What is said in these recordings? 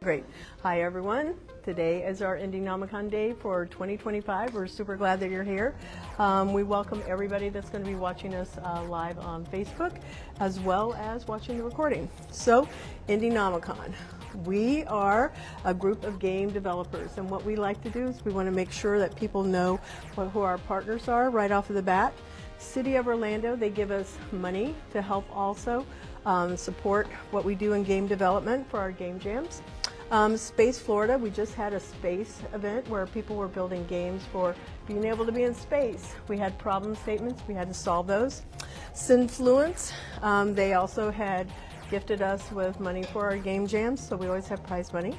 Great. Hi, everyone. Today is our IndieNomicon Day for 2025. We're super glad that you're here. We welcome everybody that's going to be watching us live on Facebook, as well as watching the recording. So, IndieNomicon. We are a group of game developers, and what we like to do is we want to make sure that people know who our partners are right off of the bat. City of Orlando, they give us money to help also support what we do in game development for our game jams. Space Florida, we just had a space event where people were building games for being able to be in space. We had problem statements, we had to solve those. Sinfluence, they also had gifted us with money for our game jams, so we always have prize money.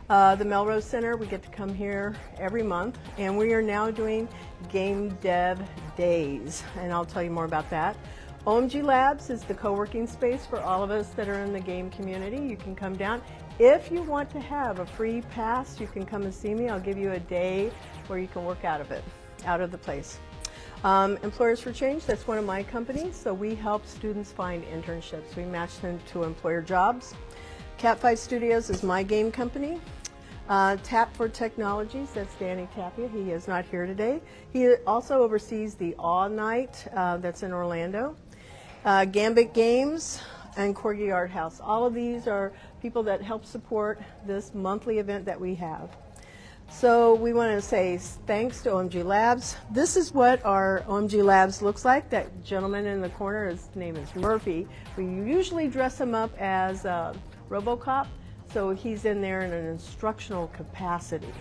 The Melrose Center, we get to come here every month, and we are now doing Game Dev Days, and I'll tell you more about that. OMG Labs is the co-working space for all of us that are in the game community. You can come down. If you want to have a free pass, you can come and see me. I'll give you a day where you can work out of the place. Employers for Change, that's one of my companies. So we help students find internships. We match them to employer jobs. Cat5 Studios is my game company. Tap for Technologies, that's Danny Tapia. He is not here today. He also oversees the Awe Night that's in Orlando. Gambit Games and Corgi Art House. All of these are people that help support this monthly event that we have. So we want to say thanks to OMG Labs. This is what our OMG Labs looks like. That gentleman in the corner, his name is Murphy. We usually dress him up as RoboCop, so he's in there in an instructional capacity.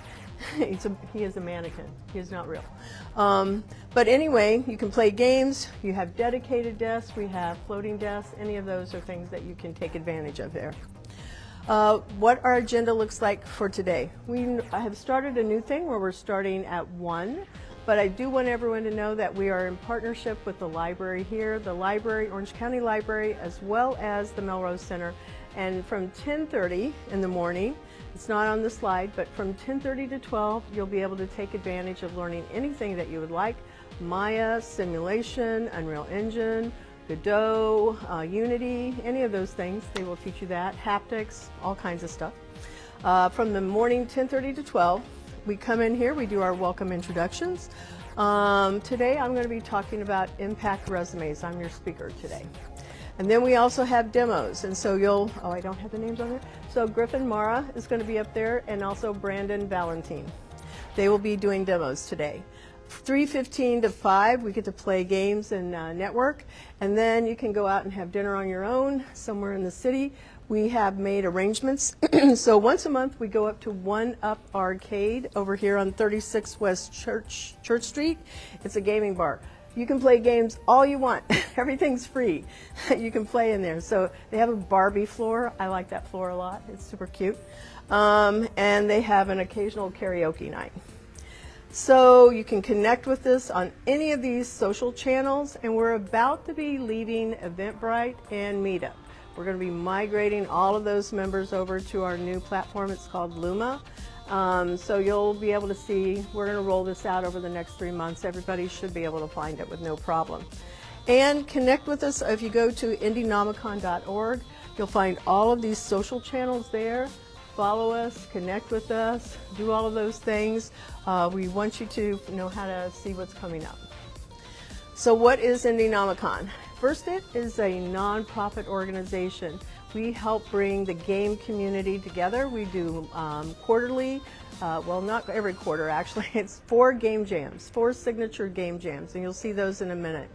He is a mannequin. He is not real. But anyway, you can play games. You have dedicated desks. We have floating desks. Any of those are things that you can take advantage of there. What our agenda looks like for today. I have started a new thing where we're starting at 1, but I do want everyone to know that we are in partnership with the library here, the library, Orange County Library, as well as the Melrose Center. And from 10:30 in the morning, it's not on the slide, but from 10:30 to 12, you'll be able to take advantage of learning anything that you would like. Maya, simulation, Unreal Engine, Godot, Unity, any of those things, they will teach you that. Haptics, all kinds of stuff. From the morning 10:30 to 12, we come in here, we do our welcome introductions. Today I'm going to be talking about impact resumes. I'm your speaker today. And then we also have demos, and so I don't have the names on there. So Griffin Mara is going to be up there, and also Brandon Valentine. They will be doing demos today. 3:15 to 5, we get to play games and network, and then you can go out and have dinner on your own somewhere in the city. We have made arrangements. So once a month, we go up to One Up Arcade over here on 36 West Church Street. It's a gaming bar. You can play games all you want. Everything's free. You can play in there. So they have a Barbie floor. I like that floor a lot. It's super cute. And they have an occasional karaoke night. So you can connect with us on any of these social channels, and we're about to be leaving Eventbrite and Meetup. We're going to be migrating all of those members over to our new platform. It's called Luma. So you'll be able to see, we're going to roll this out over the next 3 months. Everybody should be able to find it with no problem. And connect with us. If you go to IndieNomicon.org, you'll find all of these social channels there. Follow us, connect with us, do all of those things. We want you to know how to see what's coming up. So what is IndieNomicon? First, it is a nonprofit organization. We help bring the game community together. We do quarterly, well, not every quarter actually, it's 4 game jams, 4 signature game jams, and you'll see those in a minute.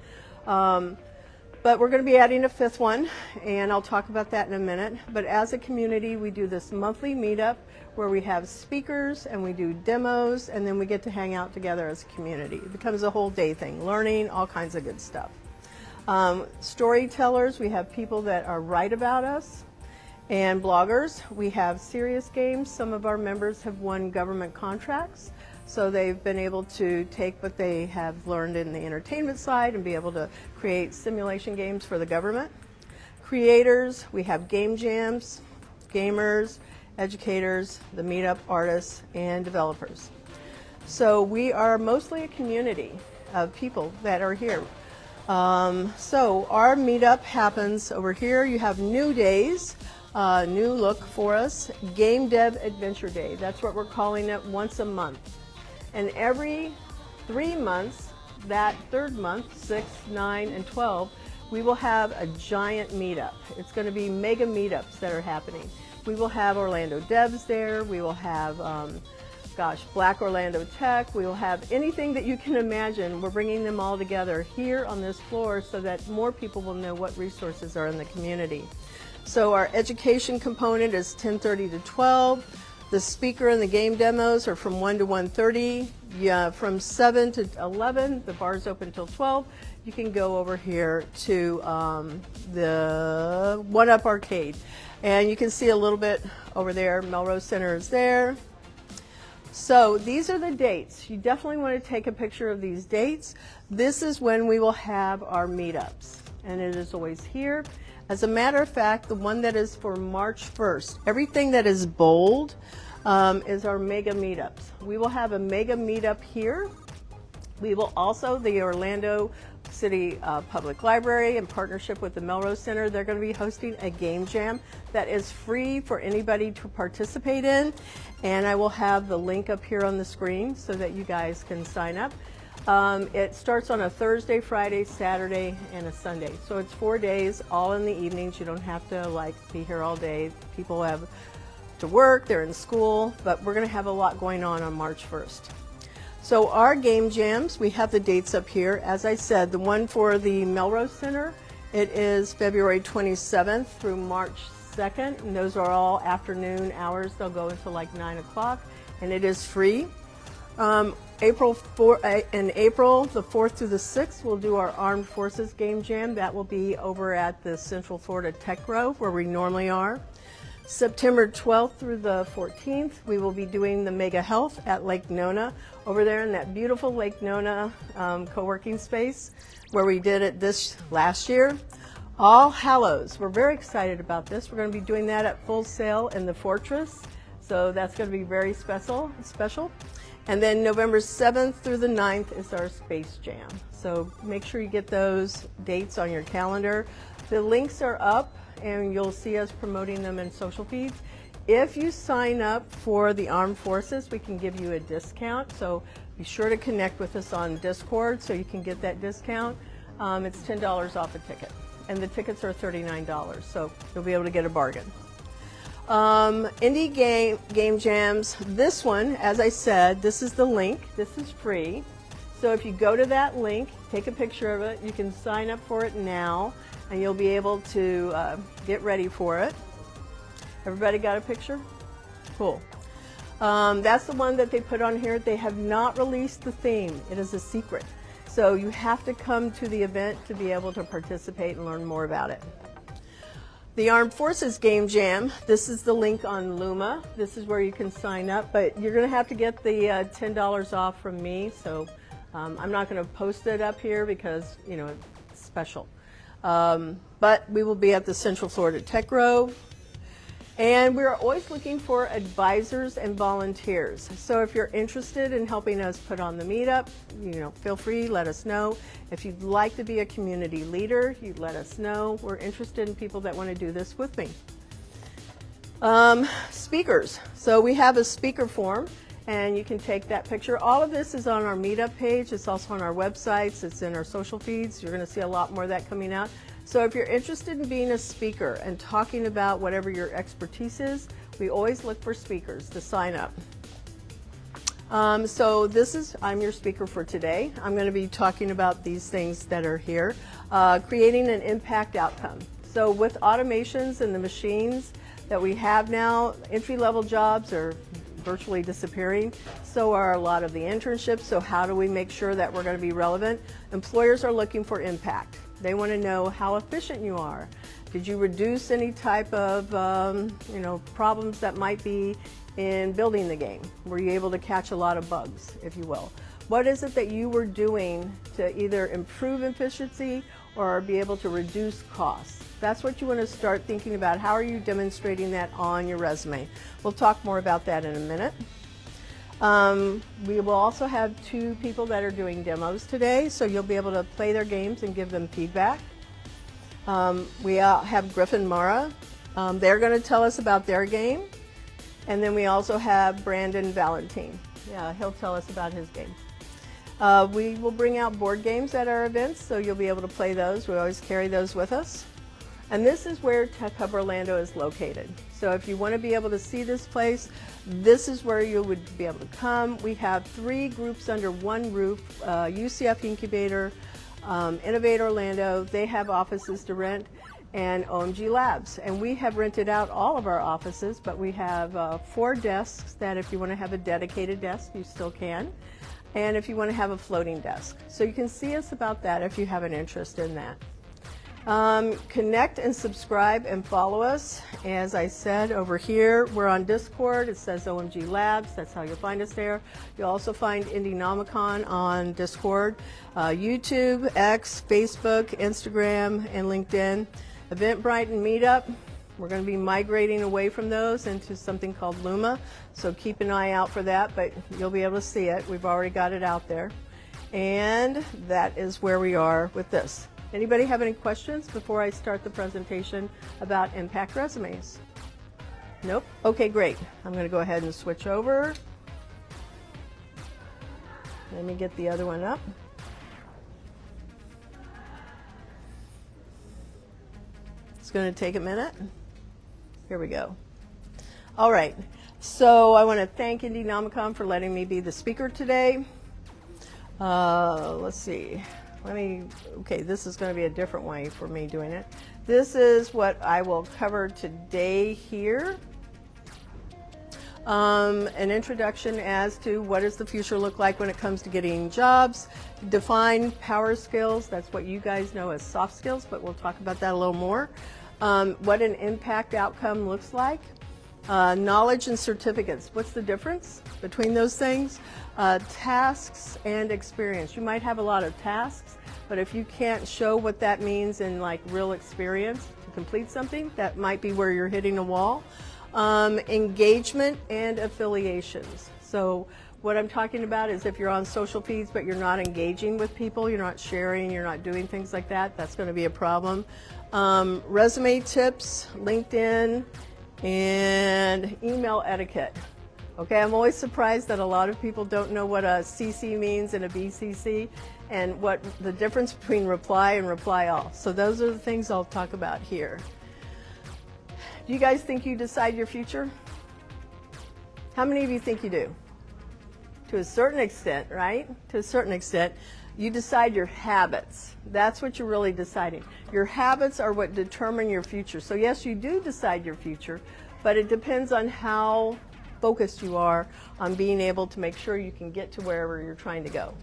But we're going to be adding a 5th one, and I'll talk about that in a minute. But as a community, we do this monthly meetup where we have speakers and we do demos, and then we get to hang out together as a community. It becomes a whole day thing, learning, all kinds of good stuff. Storytellers, we have people that write about us, and bloggers. We have serious games. Some of our members have won government contracts, so they've been able to take what they have learned in the entertainment side and be able to create simulation games for the government. Creators, we have game jams, gamers, educators, the meetup artists, and developers. So we are mostly a community of people that are here. So our meetup happens over here. You have new days. new look for us, Game Dev Adventure Day. That's what we're calling it, once a month. And every 3 months, that third month, 6, 9, and 12, we will have a giant meetup. It's going to be mega meetups that are happening. We will have Orlando devs there. We will have, Black Orlando Tech. We will have anything that you can imagine. We're bringing them all together here on this floor so that more people will know what resources are in the community. So our education component is 10:30 to 12. The speaker and the game demos are from 1 to 1:30. Yeah, from 7 to 11, the bar's open till 12. You can go over here to the One Up Arcade. And you can see a little bit over there. Melrose Center is there. So these are the dates. You definitely want to take a picture of these dates. This is when we will have our meetups. And it is always here. As a matter of fact, the one that is for March 1st, everything that is bold is our mega meetups. We will have a mega meetup here. We will also, the Orlando City Public Library, in partnership with the Melrose Center, they're going to be hosting a game jam that is free for anybody to participate in. And I will have the link up here on the screen so that you guys can sign up. It starts on a Thursday, Friday, Saturday, and a Sunday. So it's 4 days, all in the evenings. You don't have to be here all day. People have to work, they're in school, but we're going to have a lot going on March 1st. So our game jams, we have the dates up here. As I said, the one for the Melrose Center, it is February 27th through March 2nd, and those are all afternoon hours. They'll go until like 9 o'clock, and it is free. In April, the 4th through the 6th, we'll do our Armed Forces Game Jam. That will be over at the Central Florida Tech Grove, where we normally are. September 12th through the 14th, we will be doing the Mega Health at Lake Nona, over there in that beautiful Lake Nona co-working space, where we did it this last year. All Hallows, we're very excited about this. We're going to be doing that at Full Sail in the Fortress, so that's going to be very special. And then November 7th through the 9th is our Space Jam. So make sure you get those dates on your calendar. The links are up, and you'll see us promoting them in social feeds. If you sign up for the Armed Forces, we can give you a discount. So be sure to connect with us on Discord so you can get that discount. It's $10 off a ticket, and the tickets are $39, so you'll be able to get a bargain. Indie game jams. This one, as I said, this is the link. This is free. So if you go to that link, take a picture of it. You can sign up for it now, and you'll be able to get ready for it. Everybody got a picture? Cool. That's the one that they put on here. They have not released the theme. It is a secret. So you have to come to the event to be able to participate and learn more about it. The Armed Forces Game Jam, this is the link on Luma. This is where you can sign up, but you're going to have to get the $10 off from me. So I'm not going to post it up here because, it's special. But we will be at the Central Florida Tech Grove. And we're always looking for advisors and volunteers. So if you're interested in helping us put on the meetup, feel free, let us know. If you'd like to be a community leader, you let us know. We're interested in people that want to do this with me. Speakers. So we have a speaker form, and you can take that picture. All of this is on our meetup page. It's also on our websites. It's in our social feeds. You're going to see a lot more of that coming out. So if you're interested in being a speaker and talking about whatever your expertise is, we always look for speakers to sign up. So I'm your speaker for today. I'm going to be talking about these things that are here. Creating an impact outcome. So with automations and the machines that we have now, entry-level jobs are virtually disappearing. So are a lot of the internships. So how do we make sure that we're going to be relevant? Employers are looking for impact. They want to know how efficient you are. Did you reduce any type of problems that might be in building the game? Were you able to catch a lot of bugs, if you will? What is it that you were doing to either improve efficiency or be able to reduce costs? That's what you want to start thinking about. How are you demonstrating that on your resume? We'll talk more about that in a minute. We will also have 2 people that are doing demos today, so you'll be able to play their games and give them feedback. We have Griffin Mara They're going to tell us about their game. And then we also have Brandon Valentine. Yeah, he'll tell us about his game. We will bring out board games at our events, so you'll be able to play those. We always carry those with us. And this is where Tech Hub Orlando is located. So if you want to be able to see this place, this is where you would be able to come. We have 3 groups under one roof, UCF Incubator, Innovate Orlando, they have offices to rent, and OMG Labs. And we have rented out all of our offices, but we have 4 desks that if you want to have a dedicated desk, you still can. And if you want to have a floating desk. So you can see us about that if you have an interest in that. Connect and subscribe and follow us. As I said, over here, we're on Discord. It says OMG Labs. That's how you'll find us there. You'll also find IndieNomicon on Discord, YouTube, X, Facebook, Instagram, and LinkedIn. Eventbrite and Meetup. We're going to be migrating away from those into something called Luma. So keep an eye out for that, but you'll be able to see it. We've already got it out there. And that is where we are with this. Anybody have any questions before I start the presentation about impact resumes? Nope? Okay, great. I'm going to go ahead and switch over. Let me get the other one up. It's going to take a minute. Here we go. All right. So I want to thank IndieNomicon for letting me be the speaker today. Let's see. Okay, this is going to be a different way for me doing it. This is what I will cover today here. An introduction as to what does the future look like when it comes to getting jobs. Define power skills. That's what you guys know as soft skills, but we'll talk about that a little more. What an impact outcome looks like. Knowledge and certificates. What's the difference between those things? Tasks and experience. You might have a lot of tasks, but if you can't show what that means in like real experience to complete something, that might be where you're hitting a wall. Engagement and affiliations. So what I'm talking about is if you're on social feeds but you're not engaging with people, you're not sharing, you're not doing things like that, that's going to be a problem. Resume tips, LinkedIn, and email etiquette. Okay, I'm always surprised that a lot of people don't know what a CC means and a BCC and what the difference between reply and reply all. So those are the things I'll talk about here. Do you guys think you decide your future? How many of you think you do? To a certain extent, right? To a certain extent. You decide your habits. That's what you're really deciding. Your habits are what determine your future. So yes, you do decide your future, but it depends on how focused you are on being able to make sure you can get to wherever you're trying to go.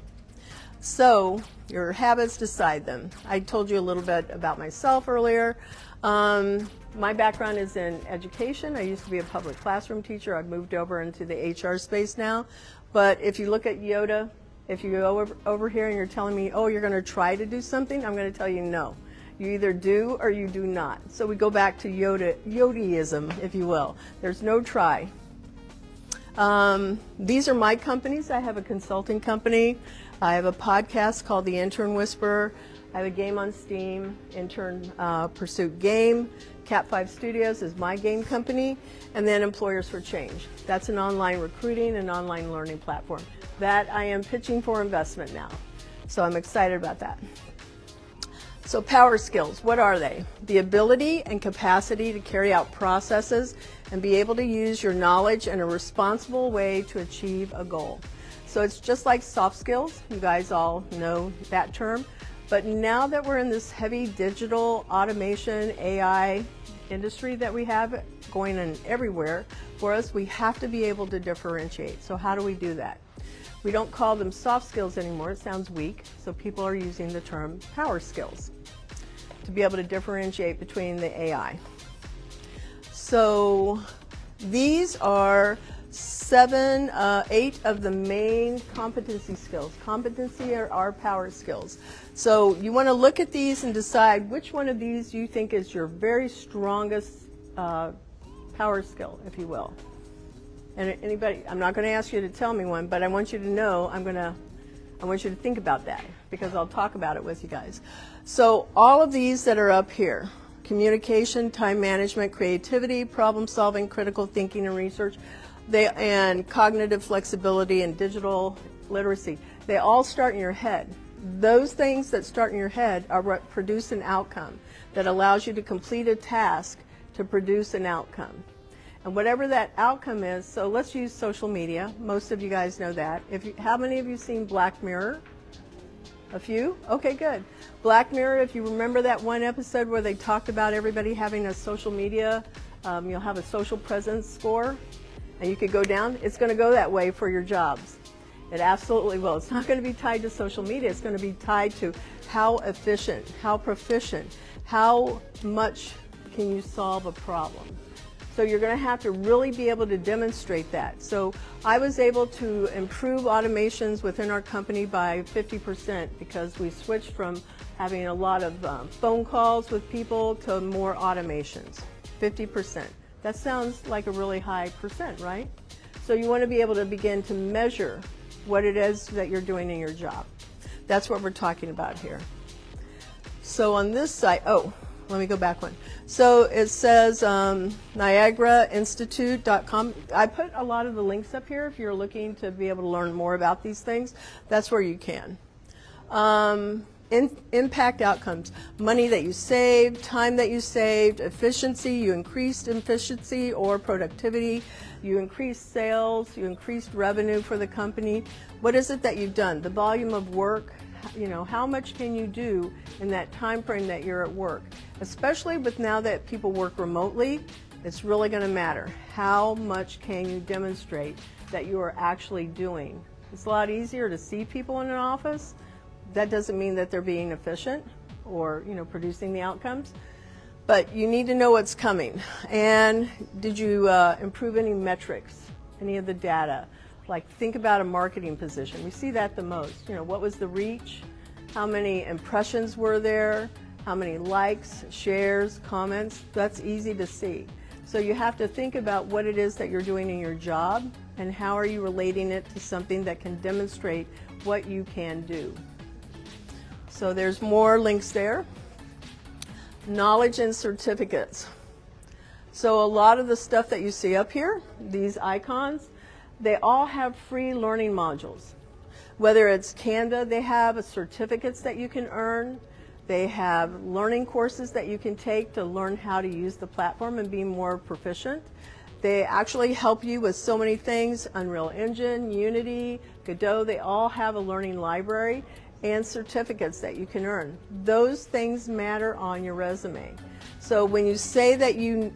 So your habits decide them. I told you a little bit about myself earlier. My background is in education. I used to be a public classroom teacher. I've moved over into the HR space now. But if you look at Yoda, if you go over here and you're telling me, oh, you're going to try to do something, I'm going to tell you no. You either do or you do not. So we go back to Yodaism, if you will. There's no try. These are my companies. I have a consulting company. I have a podcast called The Intern Whisperer. I have a game on Steam, Intern Pursuit Game. Cat5 Studios is my game company. And then Employers for Change. That's an online recruiting and online learning platform that I am pitching for investment now. So I'm excited about that. So power skills, what are they? The ability and capacity to carry out processes and be able to use your knowledge in a responsible way to achieve a goal. So it's just like soft skills. You guys all know that term. But now that we're in this heavy digital automation, AI industry that we have going in everywhere, for us, we have to be able to differentiate. So how do we do that? We don't call them soft skills anymore. It sounds weak. So people are using the term power skills to be able to differentiate between the AI. So these are 8 of the main competency skills. Competency are our power skills. So you want to look at these and decide which one of these you think is your very strongest power skill, if you will. And anybody, I'm not going to ask you to tell me one, but I want you to know, I want you to think about that because I'll talk about it with you guys. So all of these that are up here, communication, time management, creativity, problem solving, critical thinking and research, and cognitive flexibility and digital literacy. They all start in your head. Those things that start in your head are what produce an outcome that allows you to complete a task to produce an outcome. And whatever that outcome is, so let's use social media. Most of you guys know that. How many of you seen Black Mirror? A few? Okay, good. Black Mirror, if you remember that one episode where they talked about everybody having a social media, you'll have a social presence score, and you could go down. It's going to go that way for your jobs. It absolutely will. It's not going to be tied to social media. It's going to be tied to how efficient, how proficient, how much can you solve a problem. So you're going to have to really be able to demonstrate that. So I was able to improve automations within our company by 50% because we switched from having a lot of phone calls with people to more automations, 50%. That sounds like a really high percent, right? So you want to be able to begin to measure what it is that you're doing in your job. That's what we're talking about here. So on this side, let me go back one. So it says NiagaraInstitute.com. I put a lot of the links up here if you're looking to be able to learn more about these things. That's where you can. Impact outcomes, money that you saved, time that you saved, efficiency, you increased efficiency or productivity, you increased sales, you increased revenue for the company. What is it that you've done? The volume of work, how much can you do in that time frame that you're at work? Especially with now that people work remotely, it's really going to matter. How much can you demonstrate that you are actually doing? It's a lot easier to see people in an office. That doesn't mean that they're being efficient or producing the outcomes, but you need to know what's coming. And did you improve any metrics, any of the data? Like think about a marketing position. We see that the most. What was the reach? How many impressions were there? How many likes, shares, comments? That's easy to see. So you have to think about what it is that you're doing in your job and how are you relating it to something that can demonstrate what you can do. So there's more links there. Knowledge and certificates. So a lot of the stuff that you see up here, these icons, they all have free learning modules. Whether it's Canva, they have certificates that you can earn. They have learning courses that you can take to learn how to use the platform and be more proficient. They actually help you with so many things, Unreal Engine, Unity, Godot, they all have a learning library and certificates that you can earn. Those things matter on your resume. So when you say that you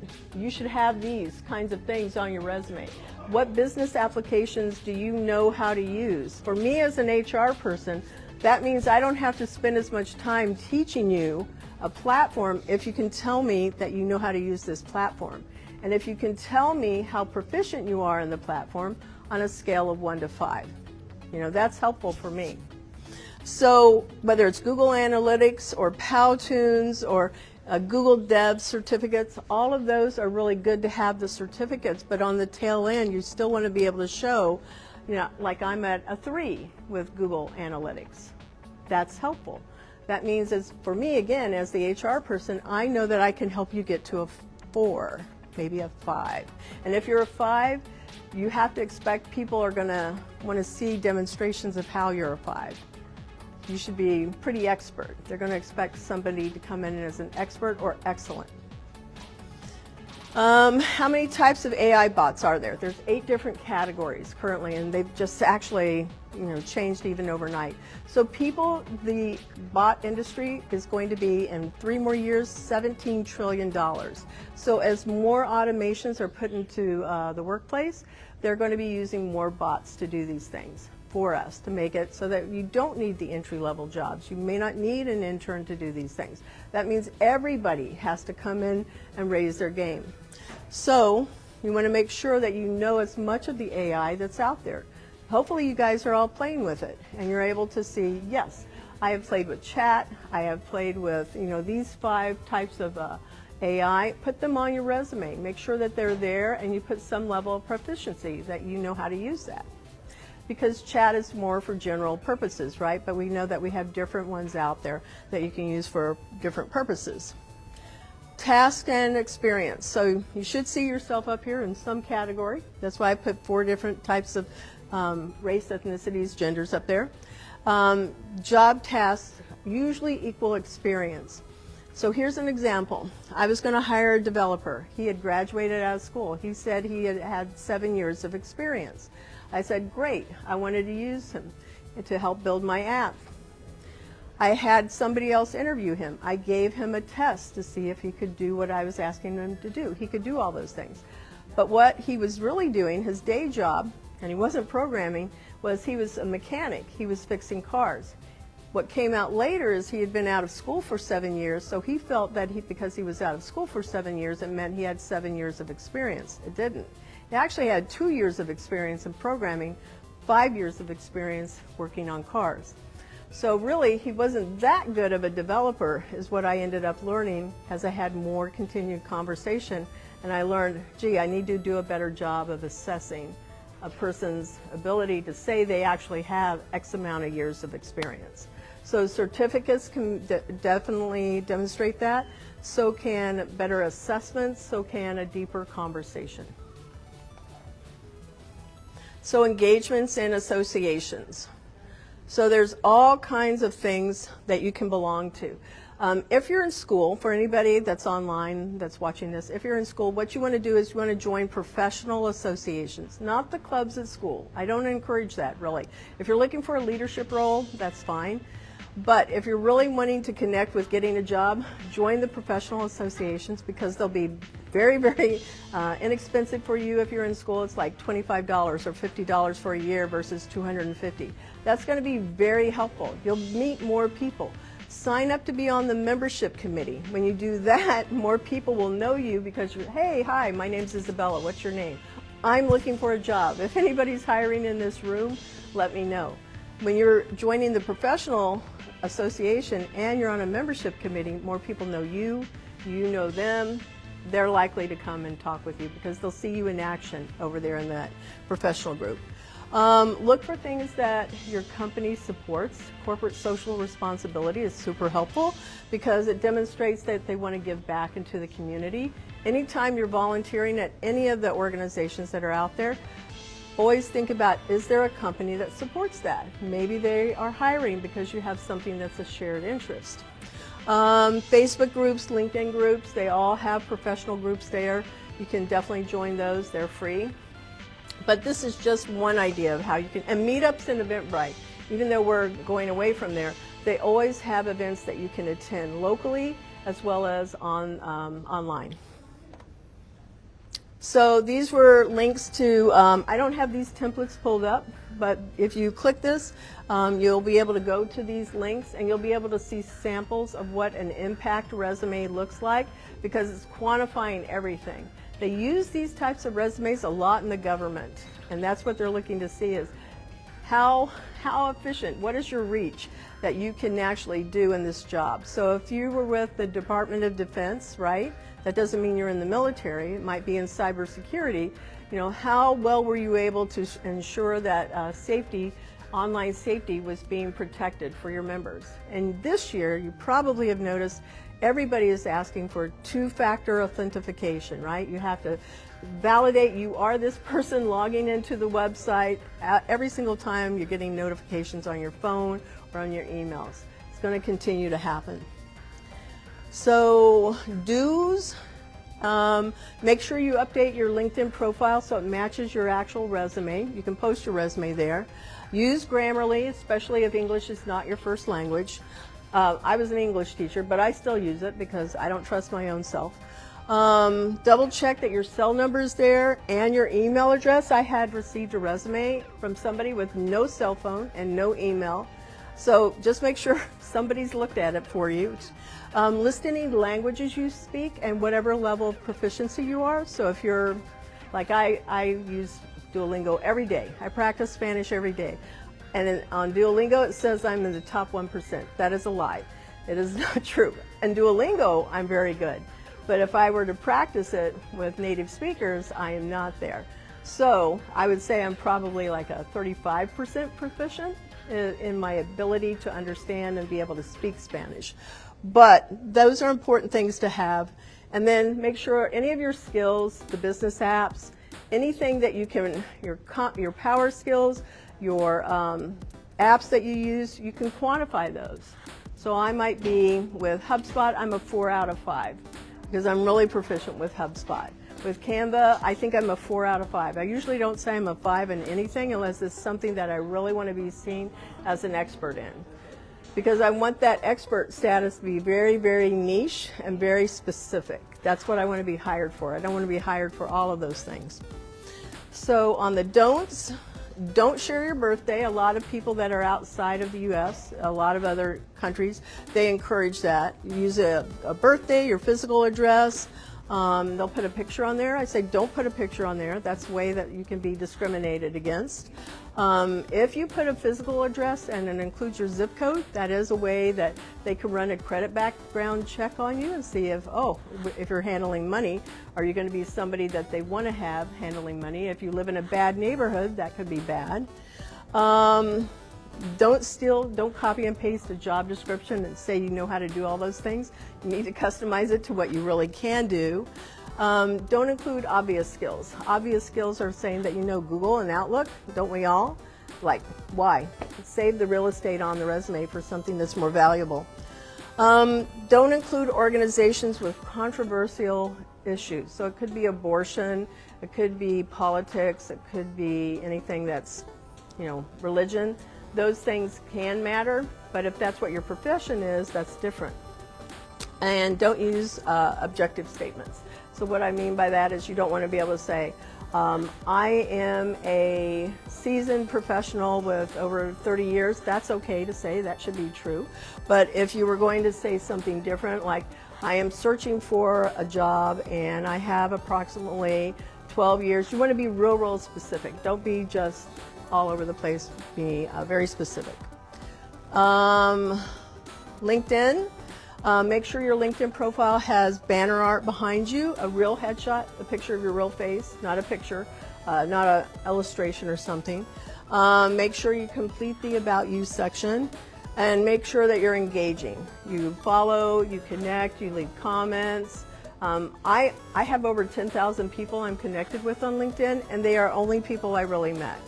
should have these kinds of things on your resume, what business applications do you know how to use? For me as an HR person, that means I don't have to spend as much time teaching you a platform if you can tell me that you know how to use this platform. And if you can tell me how proficient you are in the platform on a scale of 1 to 5. That's helpful for me. So whether it's Google Analytics or Powtoons or Google Dev certificates, all of those are really good to have the certificates, but on the tail end you still want to be able to show, like I'm at a 3 with Google Analytics. That's helpful. That means for me, again, as the HR person, I know that I can help you get to a 4, maybe a 5. And if you're a 5, you have to expect people are going to want to see demonstrations of how you're a 5. You should be pretty expert. They're going to expect somebody to come in as an expert or excellent. How many types of AI bots are there? There's 8 different categories currently, and they've just actually changed even overnight. So the bot industry is going to be, in 3 more years, $17 trillion. So as more automations are put into the workplace, they're going to be using more bots to do these things for us, to make it so that you don't need the entry-level jobs. You may not need an intern to do these things. That means everybody has to come in and raise their game. So you want to make sure that you know as much of the AI that's out there. Hopefully you guys are all playing with it and you're able to see, yes, I have played with chat, I have played with these 5 types of AI. Put them on your resume. Make sure that they're there and you put some level of proficiency that you know how to use that. Because chat is more for general purposes, right? But we know that we have different ones out there that you can use for different purposes. Task and experience. So you should see yourself up here in some category. That's why I put 4 different types of race, ethnicities, genders up there. Job tasks usually equal experience. So here's an example. I was going to hire a developer. He had graduated out of school. He said he had had 7 years of experience. I said, great. I wanted to use him to help build my app. I had somebody else interview him. I gave him a test to see if he could do what I was asking him to do. He could do all those things. But what he was really doing, his day job, and he wasn't programming, was he was a mechanic. He was fixing cars. What came out later is he had been out of school for 7 years, so he felt that because he was out of school for 7 years, it meant he had 7 years of experience. It didn't. He actually had 2 years of experience in programming, 5 years of experience working on cars. So really, he wasn't that good of a developer, is what I ended up learning as I had more continued conversation. And I learned, gee, I need to do a better job of assessing a person's ability to say they actually have X amount of years of experience. So certificates can definitely demonstrate that. So can better assessments, so can a deeper conversation. So engagements and associations. So there's all kinds of things that you can belong to. If you're in school, for anybody that's online that's watching this, if you're in school, what you want to do is you want to join professional associations, not the clubs at school. I don't encourage that, really. If you're looking for a leadership role, that's fine. But if you're really wanting to connect with getting a job, join the professional associations, because they'll be very, very inexpensive for you. If you're in school, it's like $25 or $50 for a year versus $250. That's going to be very helpful. You'll meet more people. Sign up to be on the membership committee. When you do that, more people will know you because you're, hey, hi, my name's Isabella. What's your name? I'm looking for a job. If anybody's hiring in this room, let me know. When you're joining the professional association and you're on a membership committee, more people know you, you know them. They're likely to come and talk with you because they'll see you in action over there in that professional group. Look for things that your company supports. Corporate social responsibility is super helpful because it demonstrates that they want to give back into the community. Anytime you're volunteering at any of the organizations that are out there, always think about, is there a company that supports that? Maybe they are hiring because you have something that's a shared interest. Facebook groups, LinkedIn groups, they all have professional groups there. You can definitely join those, they're free. But this is just one idea of how you can, and meetups and Eventbrite, even though we're going away from there, they always have events that you can attend locally as well as online. So these were links to, I don't have these templates pulled up, but if you click this, you'll be able to go to these links and you'll be able to see samples of what an impact resume looks like because it's quantifying everything. They use these types of resumes a lot in the government, and that's what they're looking to see is how efficient, what is your reach that you can actually do in this job. So if you were with the Department of Defense, right, that doesn't mean you're in the military, it might be in cybersecurity, you know, how well were you able to ensure that safety, online safety was being protected for your members. And this year, you probably have noticed everybody is asking for two-factor authentication, right? You have to validate you are this person logging into the website. Every single time you're getting notifications on your phone or on your emails. It's going to continue to happen. So do's, make sure you update your LinkedIn profile so it matches your actual resume. You can post your resume there. Use Grammarly, especially if English is not your first language. I was an English teacher, but I still use it because I don't trust my own self. Double check that your cell number is there and your email address. I had received a resume from somebody with no cell phone and no email. So just make sure somebody's looked at it for you. List any languages you speak and whatever level of proficiency you are. So if you're, like I use Duolingo every day. I practice Spanish every day. And on Duolingo, it says I'm in the top 1%. That is a lie. It is not true. In Duolingo, I'm very good. But if I were to practice it with native speakers, I am not there. So I would say I'm probably like a 35% proficient in my ability to understand and be able to speak Spanish. But those are important things to have. And then make sure any of your skills, the business apps, anything that you can, your power skills, your apps that you use, you can quantify those. So I might be, with HubSpot, I'm a 4 out of 5 because I'm really proficient with HubSpot. With Canva, I think I'm a 4 out of 5. I usually don't say I'm a 5 in anything unless it's something that I really want to be seen as an expert in. Because I want that expert status to be very, very niche and very specific. That's what I want to be hired for. I don't want to be hired for all of those things. So on the don'ts, don't share your birthday. A lot of people that are outside of the U.S., a lot of other countries, they encourage that. Use a birthday, your physical address. They'll put a picture on there. I say don't put a picture on there. That's a way that you can be discriminated against. If you put a physical address and it includes your zip code, that is a way that they can run a credit background check on you and see if you're handling money, are you going to be somebody that they want to have handling money? If you live in a bad neighborhood, that could be bad. Don't steal, don't copy and paste a job description and say you know how to do all those things. You need to customize it to what you really can do. Don't include obvious skills. Obvious skills are saying that you know Google and Outlook, don't we all? Like, why? Save the real estate on the resume for something that's more valuable. Don't include organizations with controversial issues. So it could be abortion, it could be politics, it could be anything that's, religion. Those things can matter, but if that's what your profession is, that's different. And don't use objective statements. So what I mean by that is you don't want to be able to say, I am a seasoned professional with over 30 years. That's okay to say, that should be true. But if you were going to say something different, like I am searching for a job and I have approximately 12 years, you want to be real specific. Don't be just all over the place, be very specific. LinkedIn, make sure your LinkedIn profile has banner art behind you, a real headshot, a picture of your real face, not a picture, not an illustration or something. Make sure you complete the About You section and make sure that you're engaging. You follow, you connect, you leave comments. I have over 10,000 people I'm connected with on LinkedIn, and they are only people I really met.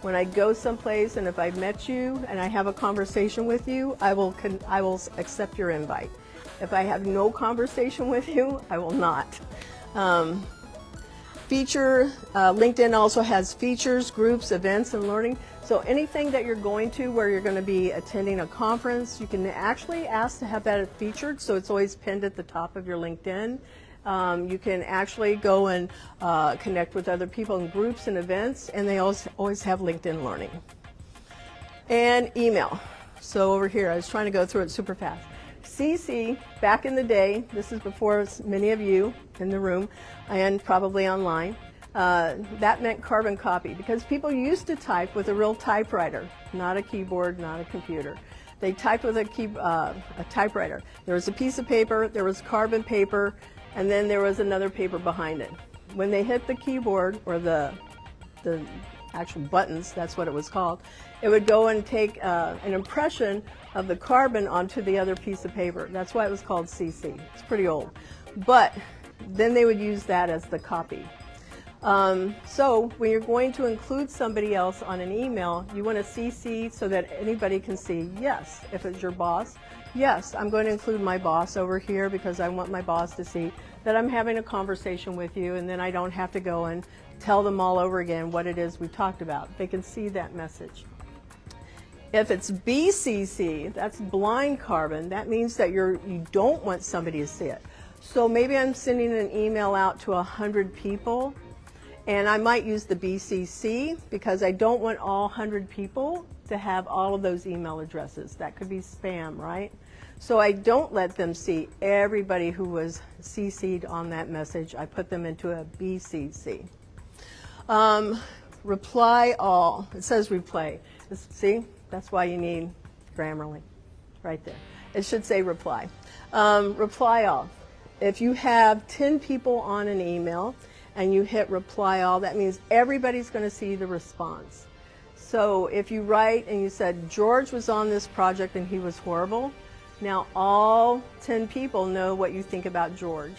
When I go someplace and if I've met you and I have a conversation with you, I will accept your invite. If I have no conversation with you, I will not. LinkedIn also has features, groups, events, and learning. So anything that you're going to where you're going to be attending a conference, you can actually ask to have that featured, so it's always pinned at the top of your LinkedIn. You can actually go and connect with other people in groups and events, and they always have LinkedIn Learning. And email. So over here, I was trying to go through it super fast. CC, back in the day, this is before many of you in the room and probably online, that meant carbon copy because people used to type with a real typewriter, not a keyboard, not a computer. They typed with a typewriter. There was a piece of paper, there was carbon paper, and then there was another paper behind it. When they hit the keyboard, or the actual buttons, that's what it was called, it would go and take an impression of the carbon onto the other piece of paper. That's why it was called CC. It's pretty old. But then they would use that as the copy. So when you're going to include somebody else on an email, you want to CC so that anybody can see, yes, if it's your boss, yes, I'm going to include my boss over here because I want my boss to see that I'm having a conversation with you, and then I don't have to go and tell them all over again what it is we talked about. They can see that message. If it's BCC, that's blind carbon, that means that you don't want somebody to see it. So maybe I'm sending an email out to 100 people, and I might use the BCC because I don't want all 100 people to have all of those email addresses. That could be spam, right? So I don't let them see everybody who was CC'd on that message. I put them into a BCC. Reply all. It says replay. See? That's why you need Grammarly right there. It should say reply. Reply all. If you have 10 people on an email and you hit reply all, that means everybody's going to see the response. So if you write and you said, George was on this project and he was horrible, now all 10 people know what you think about George.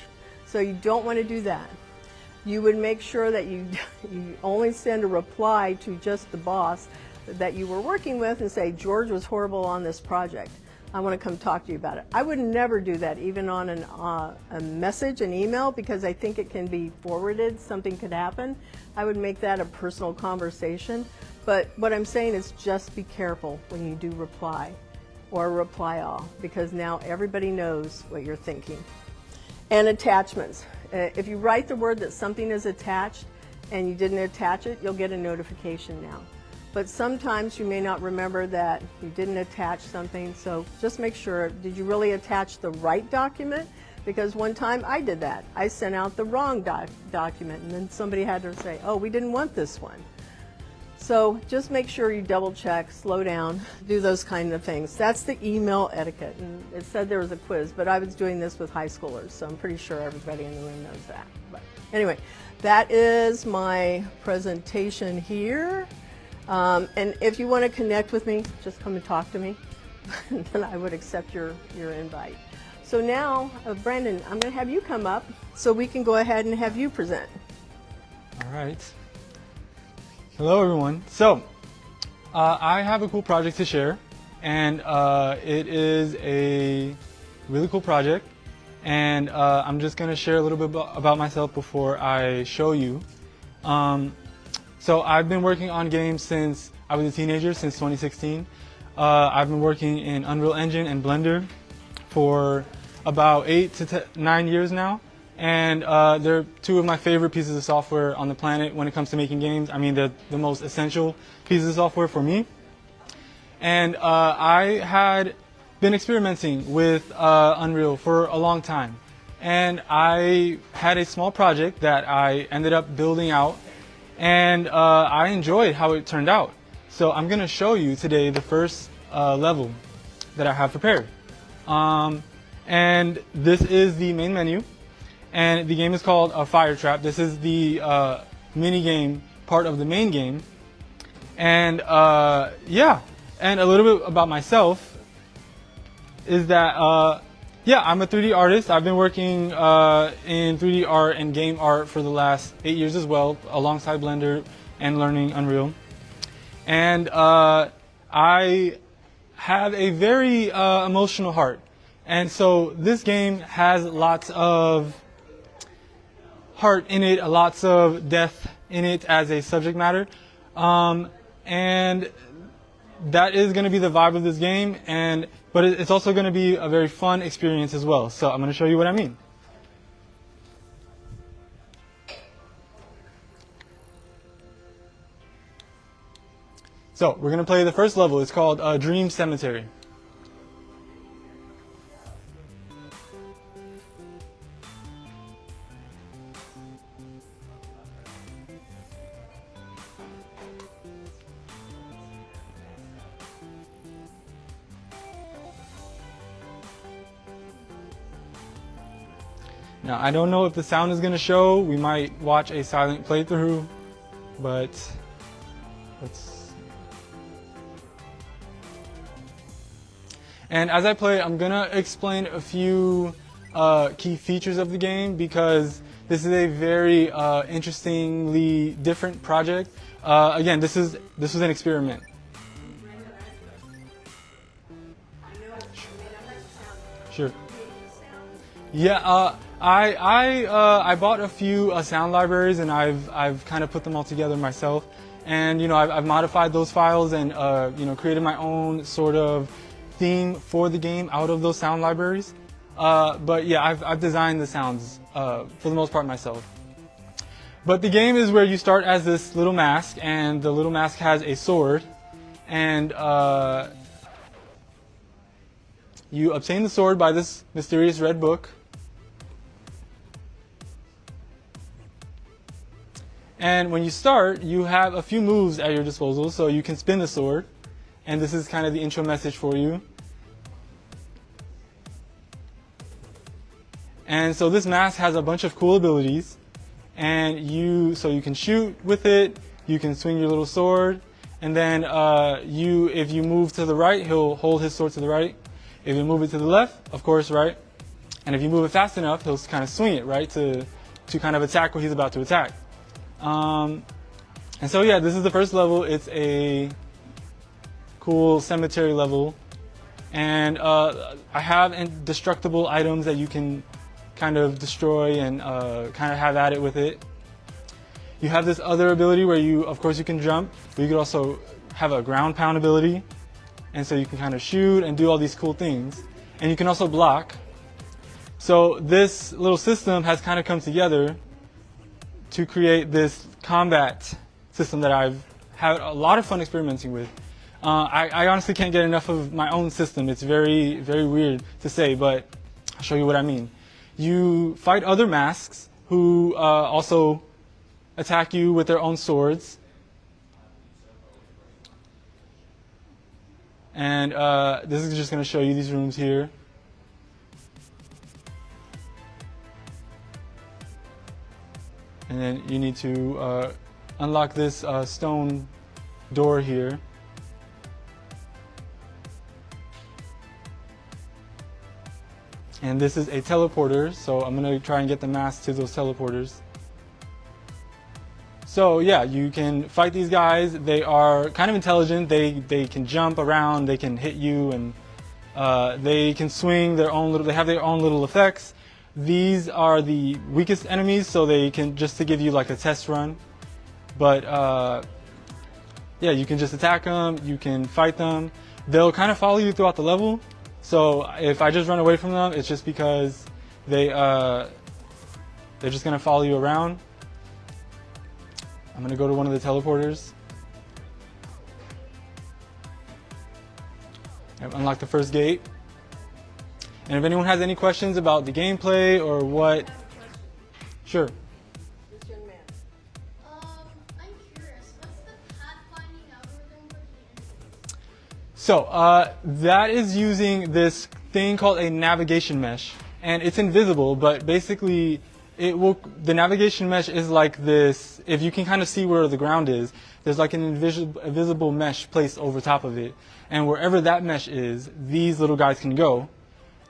So you don't want to do that. You would make sure that you only send a reply to just the boss that you were working with and say, George was horrible on this project. I want to come talk to you about it. I would never do that, even on a message, an email, because I think it can be forwarded. Something could happen. I would make that a personal conversation. But what I'm saying is just be careful when you do reply or reply all, because now everybody knows what you're thinking. And attachments. If you write the word that something is attached and you didn't attach it, you'll get a notification now. But sometimes you may not remember that you didn't attach something, so just make sure, did you really attach the right document? Because one time I did that. I sent out the wrong document, and then somebody had to say, oh, we didn't want this one. So just make sure you double check, slow down, do those kind of things. That's the email etiquette. And it said there was a quiz, but I was doing this with high schoolers, so I'm pretty sure everybody in the room knows that. But anyway, that is my presentation here. And if you want to connect with me, just come and talk to me, and then I would accept your invite. So now, Brandon, I'm going to have you come up so we can go ahead and have you present. All right. Hello, everyone. So, I have a cool project to share, and it is a really cool project, and I'm just going to share a little bit about myself before I show you. So I've been working on games since I was a teenager, since 2016. I've been working in Unreal Engine and Blender for about 8 to 9 years now. And they're two of my favorite pieces of software on the planet when it comes to making games. I mean, they're the most essential pieces of software for me. And I had been experimenting with Unreal for a long time. And I had a small project that I ended up building out. And I enjoyed how it turned out. So I'm going to show you today the first level that I have prepared. And this is the main menu. And the game is called Fire Trap. This is the mini game part of the main game. And yeah, and a little bit about myself is that yeah, I'm a 3D artist. I've been working in 3D art and game art for the last 8 years as well, alongside Blender and learning Unreal. And I have a very emotional heart. And so this game has lots of heart in it, lots of death in it as a subject matter. And that is going to be the vibe of this game, but it's also going to be a very fun experience as well. So I'm going to show you what I mean. So we're going to play the first level. It's called Dream Cemetery. Now, I don't know if the sound is going to show. We might watch a silent playthrough, but let's... And as I play, I'm going to explain a few key features of the game, because this is a very interestingly different project. Again, this was an experiment. Sure. Yeah, I bought a few sound libraries, and I've kind of put them all together myself, and I've modified those files and created my own sort of theme for the game out of those sound libraries. But yeah, I've designed the sounds for the most part myself. But the game is where you start as this little mask, and the little mask has a sword, and you obtain the sword by this mysterious red book. And when you start, you have a few moves at your disposal, so you can spin the sword, and this is kind of the intro message for you. And so this mask has a bunch of cool abilities, and you can shoot with it, you can swing your little sword, and then if you move to the right, he'll hold his sword to the right. If you move it to the left, of course, right. And if you move it fast enough, he'll kind of swing it, right, to kind of attack what he's about to attack. And so yeah, this is the first level. It's a cool cemetery level. And I have indestructible items that you can kind of destroy and kind of have at it with it. You have this other ability where you, of course, you can jump, but you could also have a ground pound ability. And so you can kind of shoot and do all these cool things. And you can also block. So this little system has kind of come together to create this combat system that I've had a lot of fun experimenting with. I honestly can't get enough of my own system. It's very, very weird to say, but I'll show you what I mean. You fight other masks who also attack you with their own swords. And this is just going to show you these rooms here. And then you need to unlock this stone door here. And this is a teleporter, so I'm going to try and get the mask to those teleporters. So yeah, you can fight these guys. They are kind of intelligent. They can jump around, they can hit you, and they can swing their own little, they have their own little effects. These are the weakest enemies, so they can, just to give you like a test run. But yeah, you can just attack them, you can fight them. They'll kind of follow you throughout the level. So if I just run away from them, it's just because they're just gonna follow you around. I'm gonna go to one of the teleporters. I've unlocked the first gate. And if anyone has any questions about the gameplay or what, sure. This young man. I'm curious. What's the pathfinding algorithm for the enemies? So that is using this thing called a navigation mesh, and it's invisible, but basically the navigation mesh is like this. If you can kind of see where the ground is, there's like an invisible mesh placed over top of it, and wherever that mesh is, these little guys can go.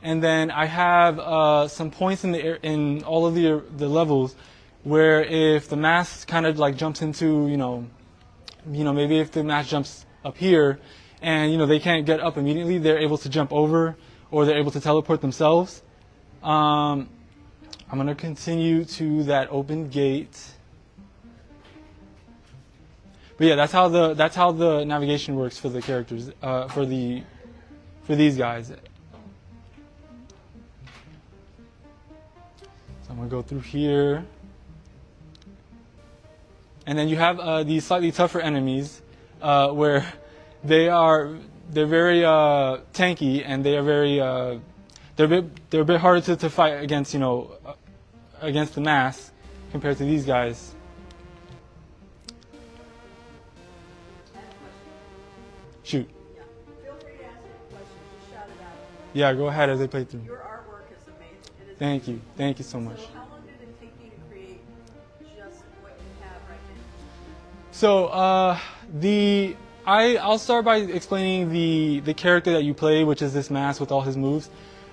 And then I have some points in all of the levels where if the mask kind of like jumps into, maybe if the mask jumps up here and, they can't get up immediately, they're able to jump over or they're able to teleport themselves. I'm going to continue to that open gate. But yeah, that's how the navigation works for the characters, for these guys. So I'm going to go through here. And then you have these slightly tougher enemies where they're very tanky, and they are very they're a bit harder to fight against, against the mask compared to these guys. Shoot. Yeah. Feel free to ask any questions. Just shout it out. Yeah, go ahead as they play through. Your artwork is amazing. It is Thank you. Thank you so much. So how long did it take you to create just what you have right now? So I'll start by explaining the character that you play, which is this mask with all his moves.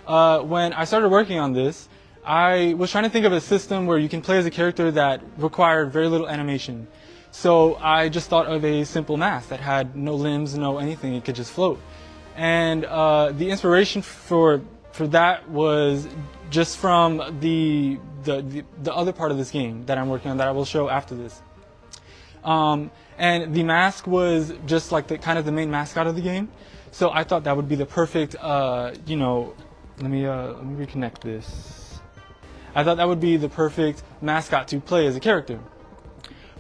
When I started working on this, I was trying to think of a system where you can play as a character that required very little animation. So I just thought of a simple mask that had no limbs, no anything. It could just float. And the inspiration for that was just from the other part of this game that I'm working on that I will show after this. And the mask was just like the main mascot of the game. So I thought that would be the perfect, let me reconnect this. I thought that would be the perfect mascot to play as a character.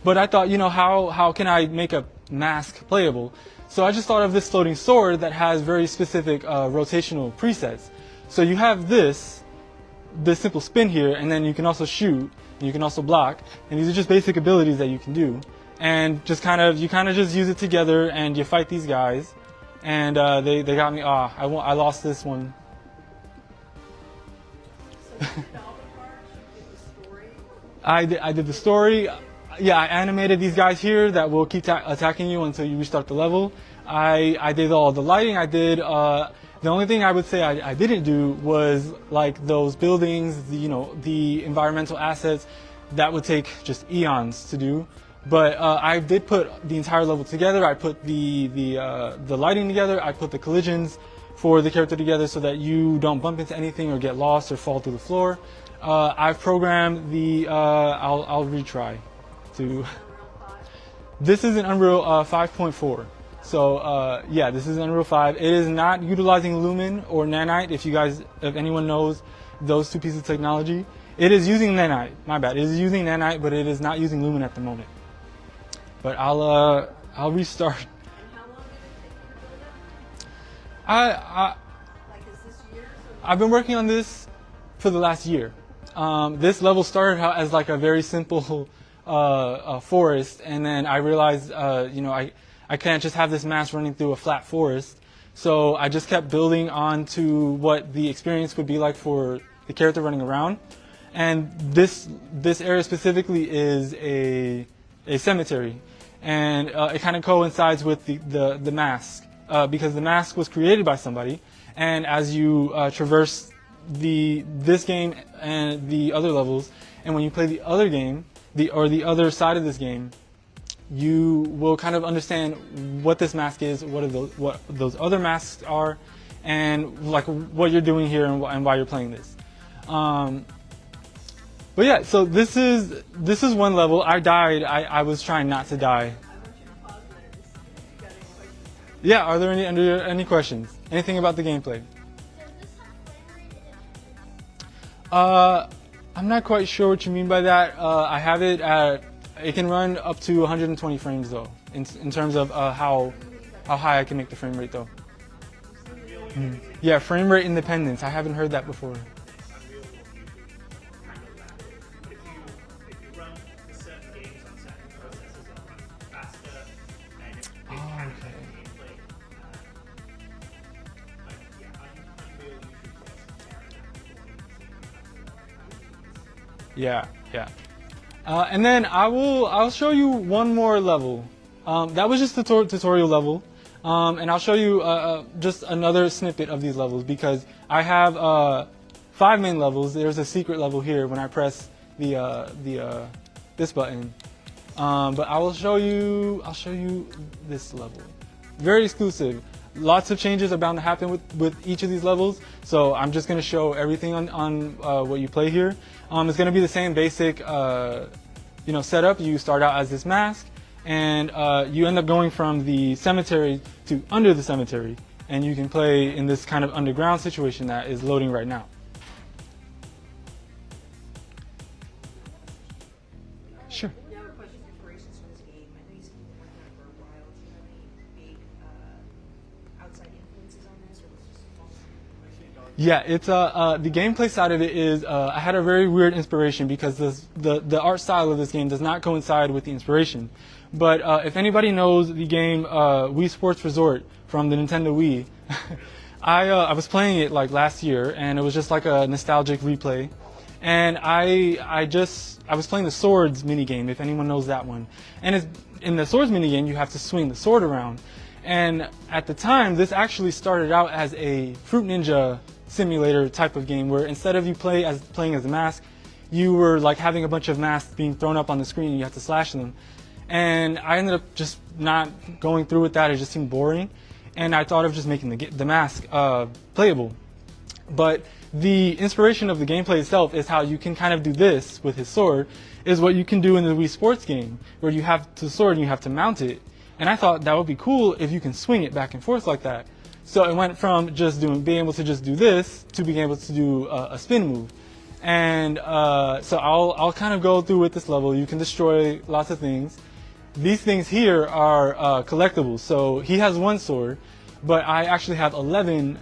But I thought, how can I make a mask playable? So I just thought of this floating sword that has very specific rotational presets. So you have this simple spin here, and then you can also shoot, and you can also block, and these are just basic abilities that you can do. And you kind of just use it together, and you fight these guys. And they got me. I lost this one. So you did all the parts, you did the story. I did the story. Yeah, I animated these guys here that will keep attacking you until you restart the level. I did all the lighting. I did The only thing I would say I didn't do was like those buildings, the environmental assets that would take just eons to do. But I did put the entire level together. I put the lighting together. I put the collisions for the character together so that you don't bump into anything or get lost or fall through the floor. I've programmed the. I'll retry to. This is an Unreal 5.4. So yeah, this is Unreal 5. It is not utilizing Lumen or Nanite. If anyone knows those two pieces of technology, it is using Nanite. My bad. It is using Nanite, but it is not using Lumen at the moment. But I'll restart. And how long did it take you to build it? Like, is this years? I've been working on this for the last year. This level started out as like a very simple forest, and then I realized, I can't just have this mask running through a flat forest. So I just kept building on to what the experience would be like for the character running around. And this area specifically is a cemetery, and it kind of coincides with the mask because the mask was created by somebody, and as you traverse this game and the other levels, and when you play the other game, the other side of this game, you will kind of understand what this mask is, what those other masks are, and like what you're doing here and why you're playing this. But yeah, so this is one level. I died. I was trying not to die. I want you to pause there to see if you got any questions. Yeah, are there any questions? Anything about the gameplay? Does this have frame rate in it? I'm not quite sure what you mean by that. I have it at. It can run up to 120 frames though, in terms of how high I can make the frame rate though. Yeah, frame rate independence. I haven't heard that before. Yeah. And then I'll show you one more level. That was just the tutorial level. And I'll show you just another snippet of these levels because I have 5 main levels. There's a secret level here when I press this button. But I'll show you this level. Very exclusive. Lots of changes are bound to happen with each of these levels, so I'm just going to show everything on what you play here. It's going to be the same basic setup. You start out as this mask, and you end up going from the cemetery to under the cemetery, and you can play in this kind of underground situation that is loading right now. Sure. I have a question for instance for this game. I know you said you've been working on it for a while. Do you have any big outside influences on this, or was it just all? Yeah, it's the gameplay side of it is I had a very weird inspiration because the art style of this game does not coincide with the inspiration. But if anybody knows the game Wii Sports Resort from the Nintendo Wii, I was playing it like last year, and it was just like a nostalgic replay. And I was playing the swords minigame, if anyone knows that one. And in the swords minigame, you have to swing the sword around. And at the time, this actually started out as a Fruit Ninja simulator type of game where instead of you playing as a mask, you were like having a bunch of masks being thrown up on the screen and you have to slash them. And I ended up just not going through with that. It just seemed boring. And I thought of just making the mask playable. But the inspiration of the gameplay itself is how you can kind of do this with his sword, is what you can do in the Wii Sports game, where you have the sword and you have to mount it. And I thought that would be cool if you can swing it back and forth like that. So it went from just being able to just do this to being able to do a spin move. And so I'll kind of go through with this level. You can destroy lots of things. These things here are collectibles. So he has one sword, but I actually have 11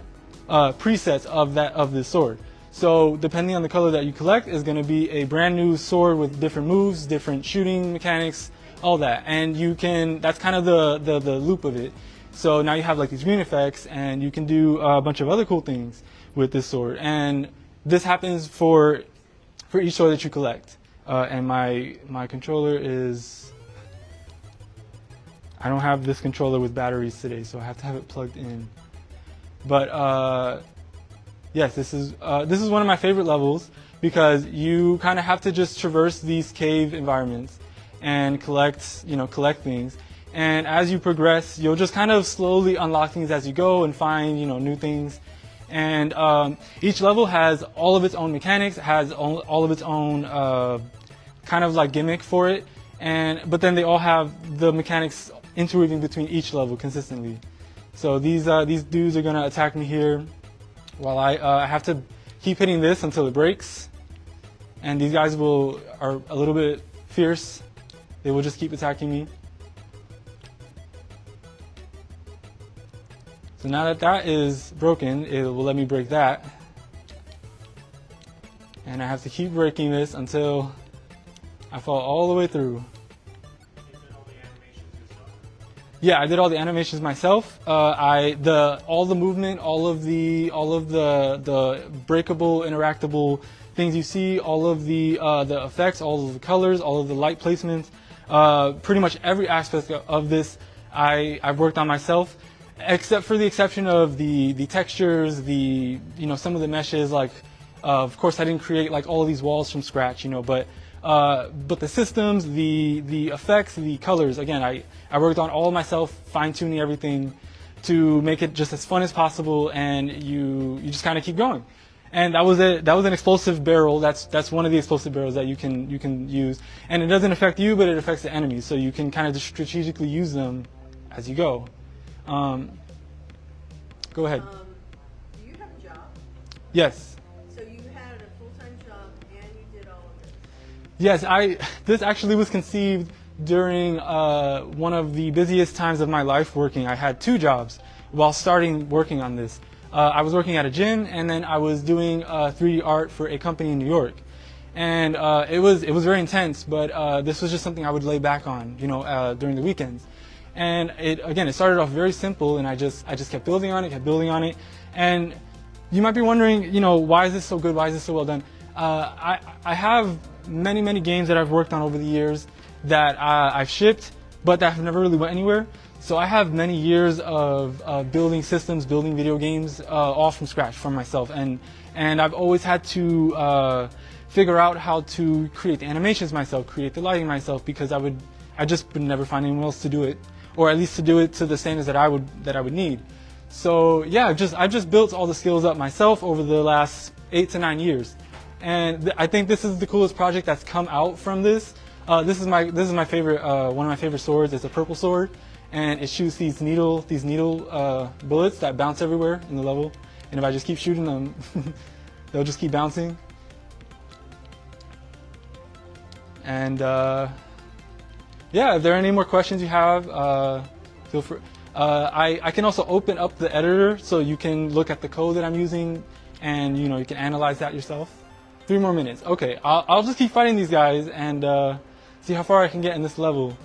presets of this sword. So depending on the color that you collect is going to be a brand new sword with different moves, different shooting mechanics, all that. And you can, that's kind of the loop of it. So now you have like these green effects, and you can do a bunch of other cool things with this sword. And this happens for each sword that you collect. And my controller is, I don't have this controller with batteries today, so I have to have it plugged in. But yes, this is one of my favorite levels because you kind of have to just traverse these cave environments and collect things. And as you progress, you'll just kind of slowly unlock things as you go and find new things. And each level has all of its own mechanics, has all of its own kind of like gimmick for it. But then they all have the mechanics interweaving between each level consistently. So these dudes are gonna attack me here, while I have to keep hitting this until it breaks. And these guys are a little bit fierce. They will just keep attacking me. So now that that is broken, it will let me break that. And I have to keep breaking this until I fall all the way through. Yeah, I did all the animations myself. All the movement, all of the breakable, interactable things you see, all of the effects, all of the colors, all of the light placements, pretty much every aspect of this I've worked on myself, except for the exception of the textures, some of the meshes. Like, of course, I didn't create like all of these walls from scratch, but the systems, the effects, the colors, again, I worked on all myself, fine-tuning everything to make it just as fun as possible, and you just kind of keep going. And that was an explosive barrel. That's one of the explosive barrels that you can use, and it doesn't affect you, but it affects the enemies. So you can kind of just strategically use them as you go. Go ahead. Do you have a job? Yes. So you had a full-time job and you did all of this? Yes, this actually was conceived during one of the busiest times of my life working. I had 2 jobs while starting working on this. I was working at a gym, and then I was doing 3D art for a company in New York. And it was very intense, but this was just something I would lay back on, during the weekends. And it started off very simple, and I just kept building on it. And you might be wondering, why is this so good? Why is this so well done? I have many games that I've worked on over the years that I've shipped, but that have never really went anywhere. So I have many years of building systems, building video games, all from scratch from myself. And I've always had to figure out how to create the animations myself, create the lighting myself, because I just would never find anyone else to do it, or at least to do it to the standards that I would need. So yeah, I've just built all the skills up myself over the last 8 to 9 years. And I think this is the coolest project that's come out from this. This is my favorite, one of my favorite swords. It's a purple sword, and it shoots these needle bullets that bounce everywhere in the level. And if I just keep shooting them, they'll just keep bouncing. And yeah, if there are any more questions you have, feel free. I can also open up the editor so you can look at the code that I'm using, and you can analyze that yourself. 3 more minutes. Okay, I'll just keep fighting these guys and see how far I can get in this level.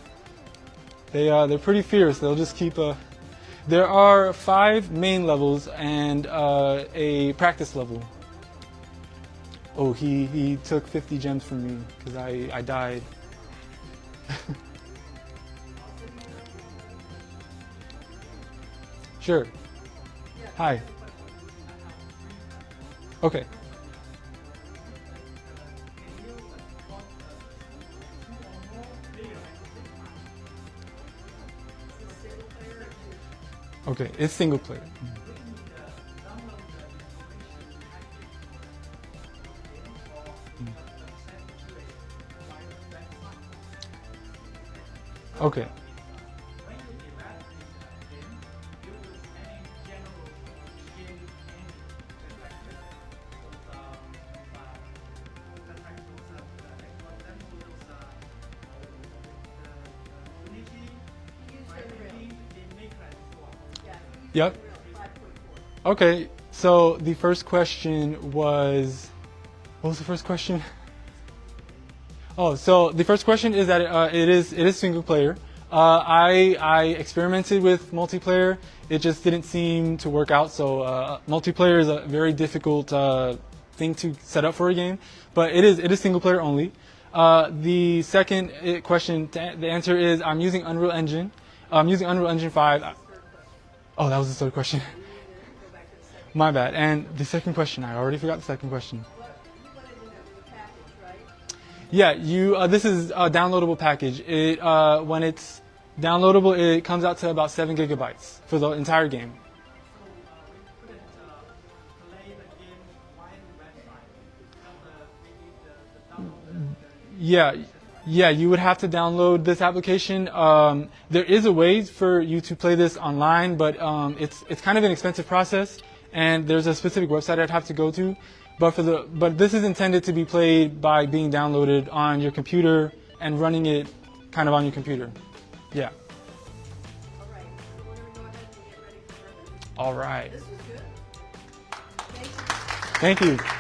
They're pretty fierce. They'll just keep. There are 5 main levels and a practice level. Oh, he took 50 gems from me because I died. Sure. Hi. Okay. Okay, it's single player. Okay. Yep. Okay, so the first question was, what was the first question? Oh, so the first question is that it is single player. I experimented with multiplayer. It just didn't seem to work out. So multiplayer is a very difficult thing to set up for a game, but it is single player only. The second question, the answer is I'm using Unreal Engine. I'm using Unreal Engine 5. Oh, that was the third question. My bad. And the second question, I already forgot the second question. What you wanted to know the package, right? Yeah, this is a downloadable package. It when it's downloadable, it comes out to about 7 gigabytes for the entire game. Yeah, you would have to download this application. There is a way for you to play this online, but it's kind of an expensive process, and there's a specific website I'd have to go to. But this is intended to be played by being downloaded on your computer and running it kind of on your computer. Yeah. All right. So we're going to go ahead and get ready for Griffin. All right. This was good. Thank you. Thank you.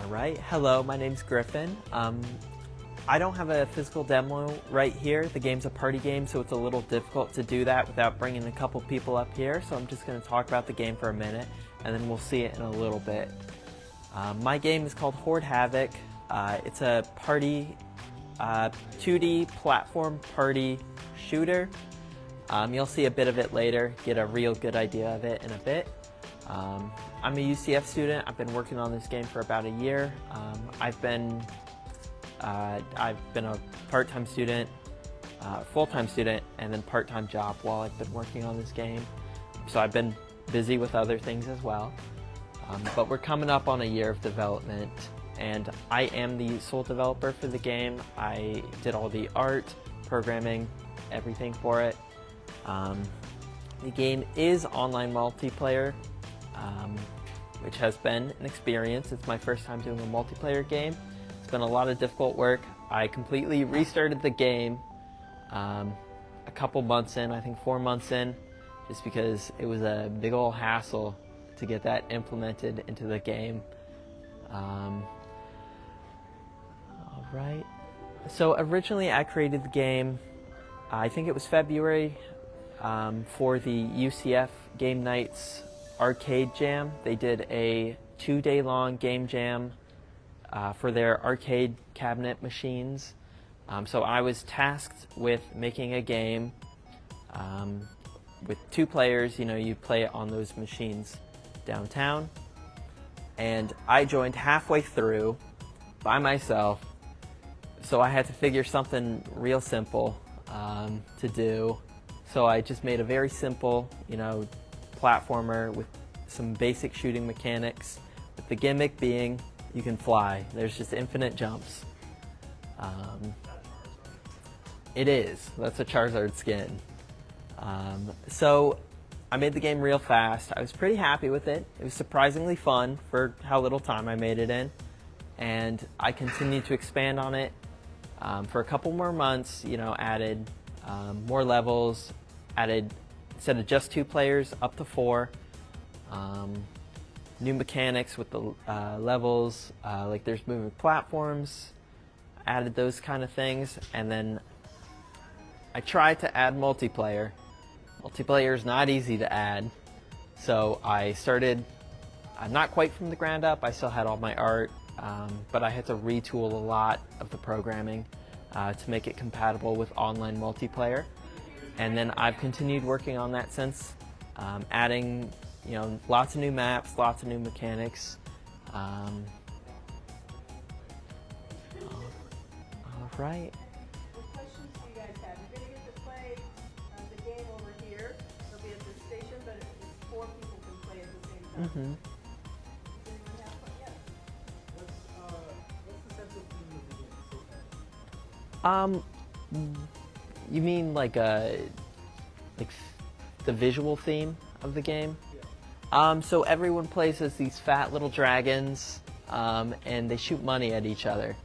All right, hello, my name's Griffin. I don't have a physical demo right here. The game's a party game, so it's a little difficult to do that without bringing a couple people up here. So I'm just going to talk about the game for a minute, and then we'll see it in a little bit. My game is called Horde Havoc. It's a party, 2D platform party shooter. You'll see a bit of it later, get a real good idea of it in a bit. I'm a UCF student. I've been working on this game for about a year. I've been a part-time student, full-time student, and then part-time job while I've been working on this game. So I've been busy with other things as well. But we're coming up on a year of development, and I am the sole developer for the game. I did all the art, programming, everything for it. The game is online multiplayer, which has been an experience. It's my first time doing a multiplayer game. It's been a lot of difficult work. I completely restarted the game a couple months in, I think 4 months in, just because it was a big old hassle to get that implemented into the game. All right. So originally I created the game, I think it was February, for the UCF Game Nights Arcade Jam. They did a 2-day long game jam for their arcade cabinet machines. So I was tasked with making a game with 2 players. You know, you play it on those machines downtown. And I joined halfway through by myself, so I had to figure something real simple to do. So I just made a very simple, platformer with some basic shooting mechanics, with the gimmick being you can fly. There's just infinite jumps. It is. That's a Charizard skin. So I made the game real fast. I was pretty happy with it. It was surprisingly fun for how little time I made it in. And I continued to expand on it for a couple more months, added more levels, added, instead of just 2 players, up to 4. New mechanics with the levels, like there's moving platforms, added those kind of things, and then I tried to add multiplayer. Multiplayer is not easy to add, so I started, not quite from the ground up, I still had all my art, but I had to retool a lot of the programming to make it compatible with online multiplayer. And then I've continued working on that since, adding lots of new maps, lots of new mechanics. All right. What questions do you guys have? You're going to get to play the game over here. It'll be at this station, but it's 4 people can play at the same time. Mm-hmm. Does anyone have one? Yes. What's the sense of theme of the game so far? You mean like the visual theme of the game? Yeah. So everyone plays as these fat little dragons, and they shoot money at each other.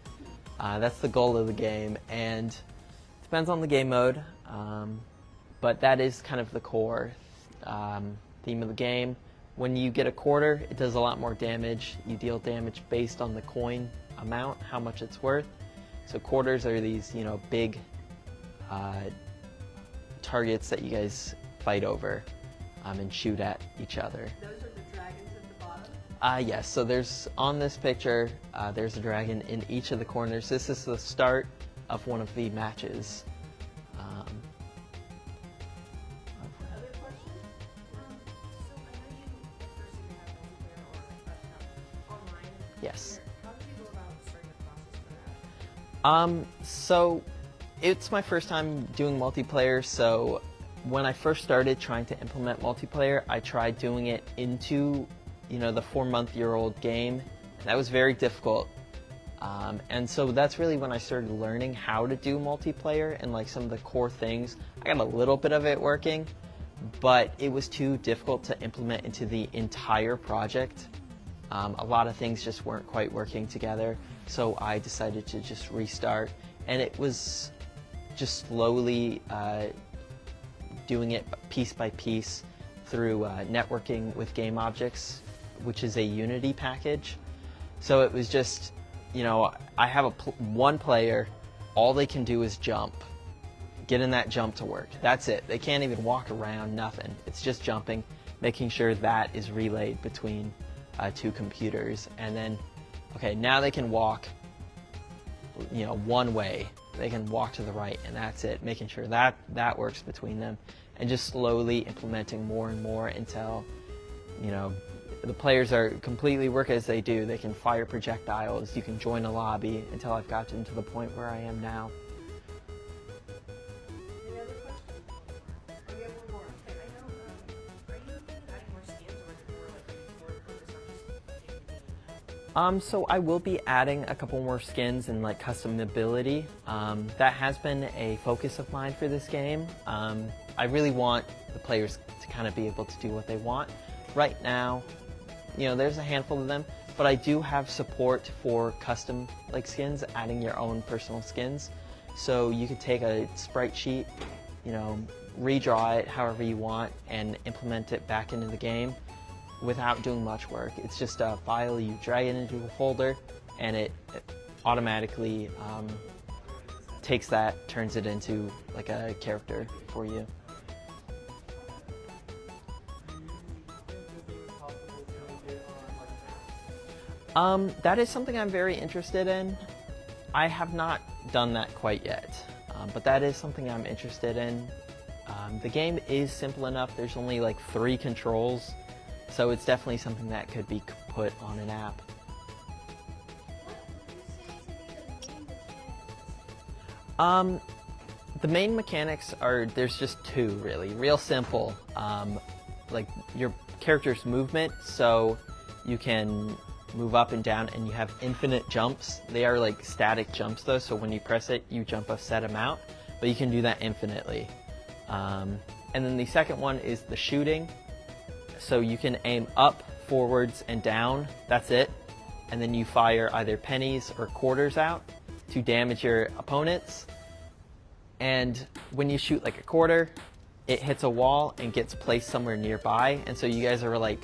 That's the goal of the game, and it depends on the game mode, but that is kind of the core theme of the game. When you get a quarter, it does a lot more damage. You deal damage based on the coin amount, how much it's worth. So quarters are these, big targets that you guys fight over and shoot at each other. Those are the dragons at the bottom? Yes, so there's, on this picture, there's a dragon in each of the corners. This is the start of one of the matches. Other questions? Yes. How did you go about starting the process for that? So it's my first time doing multiplayer, so when I first started trying to implement multiplayer, I tried doing it into, the 4-month-year-old game. That was very difficult. And so that's really when I started learning how to do multiplayer and like some of the core things. I got a little bit of it working, but it was too difficult to implement into the entire project. A lot of things just weren't quite working together, so I decided to just restart. And it was just slowly doing it piece by piece through networking with game objects, which is a Unity package. So it was just, I have one player, all they can do is jump. Getting that jump to work. That's it. They can't even walk around, nothing. It's just jumping, making sure that is relayed between two computers. And then, okay, now they can walk, one way. They can walk to the right, and that's it. Making sure that works between them. And just slowly implementing more and more until, the players are completely work as they do. They can fire projectiles, you can join a lobby, until I've gotten to the point where I am now. Any other questions? Oh, you have one more. Okay, I know, are you looking at adding more skins, or is it more like more focused on just making the game? So I will be adding a couple more skins and like customability. That has been a focus of mine for this game. I really want the players to kind of be able to do what they want. Right now, there's a handful of them, but I do have support for custom like skins, adding your own personal skins. So you could take a sprite sheet, redraw it however you want and implement it back into the game without doing much work. It's just a file, you drag it into a folder, and it automatically takes that, turns it into like a character for you. That is something I'm very interested in. I have not done that quite yet, but that is something I'm interested in. The game is simple enough. There's only like 3 controls, so it's definitely something that could be put on an app. The main mechanics are, there's just 2 really, real simple. Like your character's movement, so you can move up and down, and you have infinite jumps. They are like static jumps though, so when you press it, you jump a set amount, but you can do that infinitely. And then the second one is the shooting. So you can aim up, forwards, and down, that's it. And then you fire either pennies or quarters out to damage your opponents. And when you shoot like a quarter, it hits a wall and gets placed somewhere nearby. And so you guys are like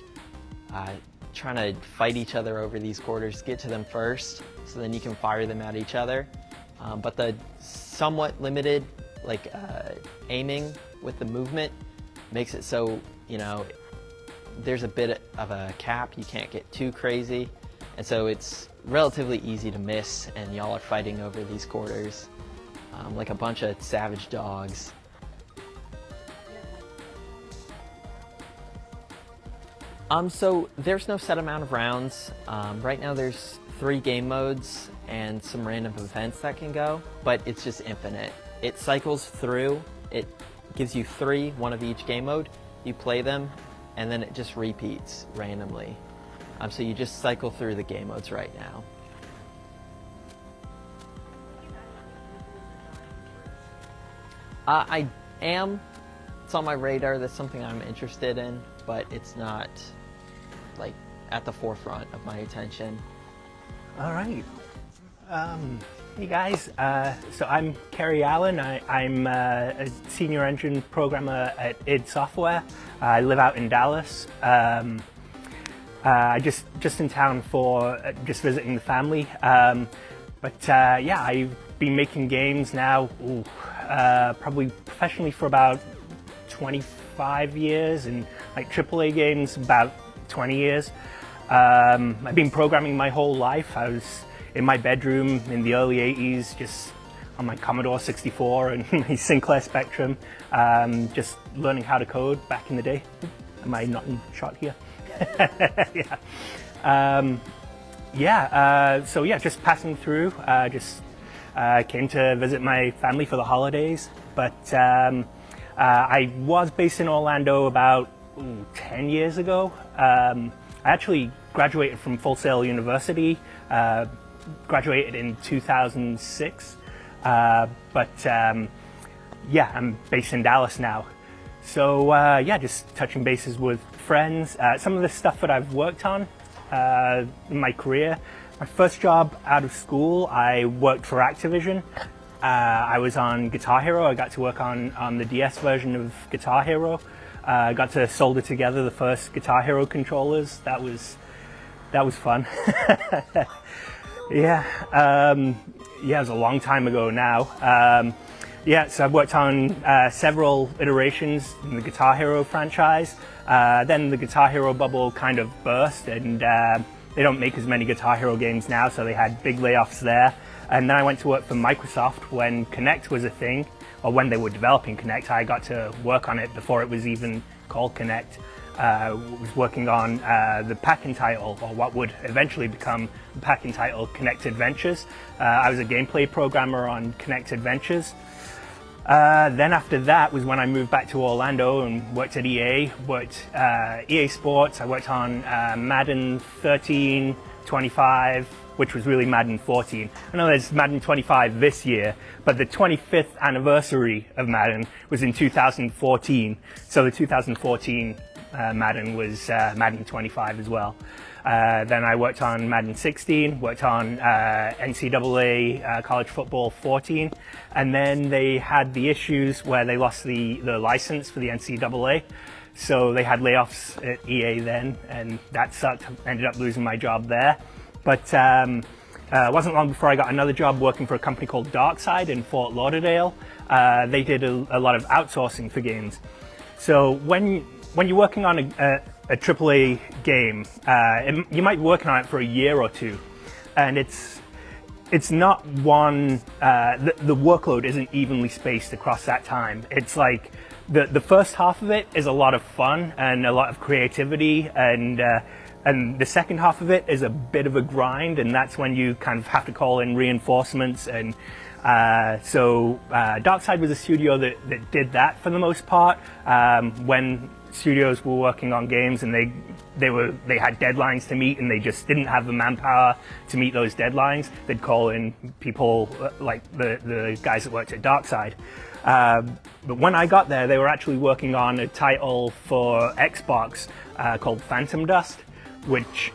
trying to fight each other over these quarters, get to them first, so then you can fire them at each other. But the somewhat limited aiming with the movement makes it so, there's a bit of a cap. You can't get too crazy. And so it's relatively easy to miss, and y'all are fighting over these quarters like a bunch of savage dogs. So there's no set amount of rounds. Right now there's 3 game modes and some random events that can go, but it's just infinite. It cycles through, it gives you 3, one of each game mode, you play them, and then it just repeats randomly. So you just cycle through the game modes right now. I am. It's on my radar. That's something I'm interested in, but it's not like at the forefront of my attention. All right. Hey guys, so I'm Kerry Allen. I'm a senior engine programmer at id Software. I live out in Dallas. I just in town for just visiting the family. Yeah, I've been making games now, probably professionally for about 25 years, and like AAA games about 20 years. I've been programming my whole life. I was in my bedroom in the early 80s, just on my Commodore 64 and my Sinclair Spectrum, just learning how to code back in the day. Am I not in shot here? Yeah. So yeah, just passing through. Just came to visit my family for the holidays. But I was based in Orlando about 10 years ago. I actually graduated from Full Sail University. Graduated in 2006. Yeah, I'm based in Dallas now. So yeah, just touching bases with friends. Some of the stuff that I've worked on in my career. My first job out of school, I worked for Activision. I was on Guitar Hero. I got to work on the DS version of Guitar Hero. I got to solder together the first Guitar Hero controllers. That was fun. Yeah, it was a long time ago now. Yeah, so I've worked on several iterations in the Guitar Hero franchise. Then the Guitar Hero bubble kind of burst, and they don't make as many Guitar Hero games now, so they had big layoffs there. And then I went to work for Microsoft when Kinect was a thing, or when they were developing Kinect. I got to work on it before it was even called Kinect. Was working on the pack-in title, or what would eventually become the pack-in title, Kinect Adventures. I was a gameplay programmer on Kinect Adventures. Then after that was when I moved back to Orlando and worked at EA, worked EA Sports. I worked on Madden 13, 25, which was really Madden 14. I know there's Madden 25 this year, but the 25th anniversary of Madden was in 2014. So the 2014 Madden was Madden 25 as well. Then I worked on Madden 16, worked on NCAA College Football 14, and then they had the issues where they lost the license for the NCAA. So they had layoffs at EA then, and that sucked. I ended up losing my job there. But it wasn't long before I got another job working for a company called Darkside in Fort Lauderdale. They did a lot of outsourcing for games. So when you're working on a AAA game, you might be working on it for a year or two, and it's not one, the workload isn't evenly spaced across that time. It's like the first half of it is a lot of fun and a lot of creativity, and the second half of it is a bit of a grind, and that's when you kind of have to call in reinforcements. And so Darkside was a studio that did that for the most part. When studios were working on games and they had deadlines to meet and they just didn't have the manpower to meet those deadlines, they'd call in people like the guys that worked at Darkside. But when I got there, they were actually working on a title for Xbox called Phantom Dust, which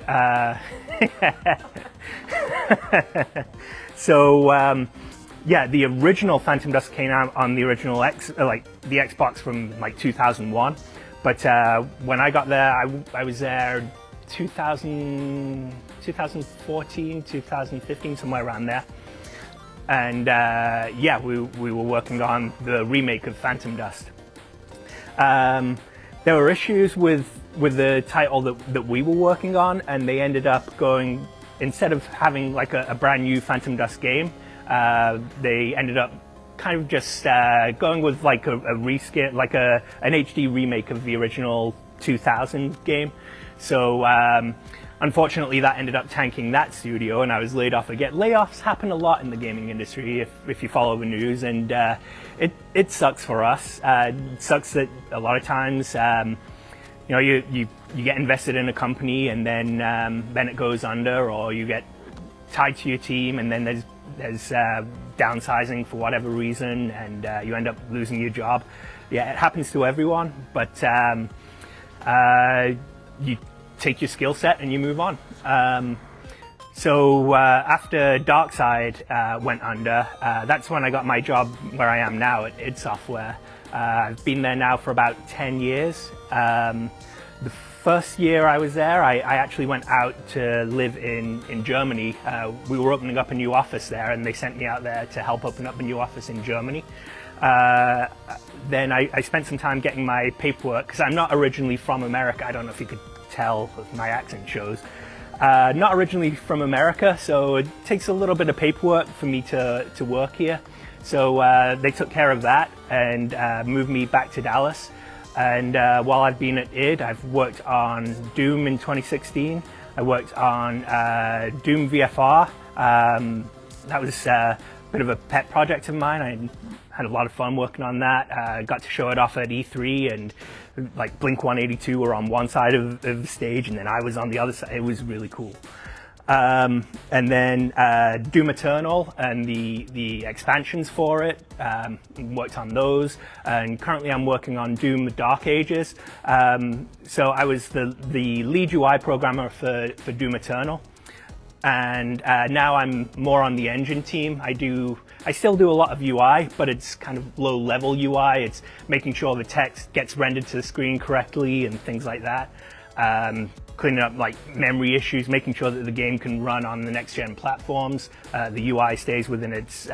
so yeah, the original Phantom Dust came out on the original the Xbox from like 2001. But when I got there, I was there 2014, 2015, somewhere around there. And yeah, we were working on the remake of Phantom Dust. There were issues with the title that we were working on, and they ended up going, instead of having like a brand new Phantom Dust game, they ended up kind of just going with like a reskin, like an HD remake of the original 2000 game. So unfortunately that ended up tanking that studio, and I was laid off again. Layoffs happen a lot in the gaming industry if you follow the news, and it sucks for us. It sucks that a lot of times you know, you get invested in a company and then it goes under, or you get tied to your team and then there's downsizing for whatever reason, and you end up losing your job. Yeah, it happens to everyone, but you take your skill set and you move on. So after Darkside went under, that's when I got my job where I am now at id Software. I've been there now for about 10 years. The first year I was there, I actually went out to live in Germany. We were opening up a new office there, and they sent me out there to help open up a new office in Germany. Then I spent some time getting my paperwork, because I'm not originally from America. I don't know if you could tell, my accent shows. Not originally from America, so it takes a little bit of paperwork for me to work here. So they took care of that and moved me back to Dallas. And while I've been at id, I've worked on Doom in 2016. I worked on Doom VFR. That was a bit of a pet project of mine. I had a lot of fun working on that. Got to show it off at E3, and like Blink 182 were on one side of the stage, and then I was on the other side. It was really cool. And then Doom Eternal and the expansions for it, worked on those, and currently I'm working on Doom the Dark Ages. So I was the lead UI programmer for Doom Eternal, and now I'm more on the engine team. I still do a lot of UI, but it's kind of low level UI. It's making sure the text gets rendered to the screen correctly and things like that. Cleaning up like memory issues, making sure that the game can run on the next gen platforms. The UI stays within its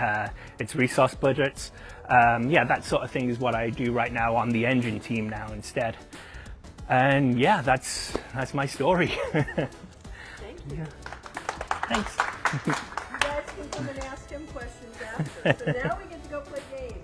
resource budgets. Yeah, that sort of thing is what I do right now on the engine team now instead. And yeah, that's my story. Thank you. Yeah. Thanks. You guys can come and ask him questions after. So now we get to go play games.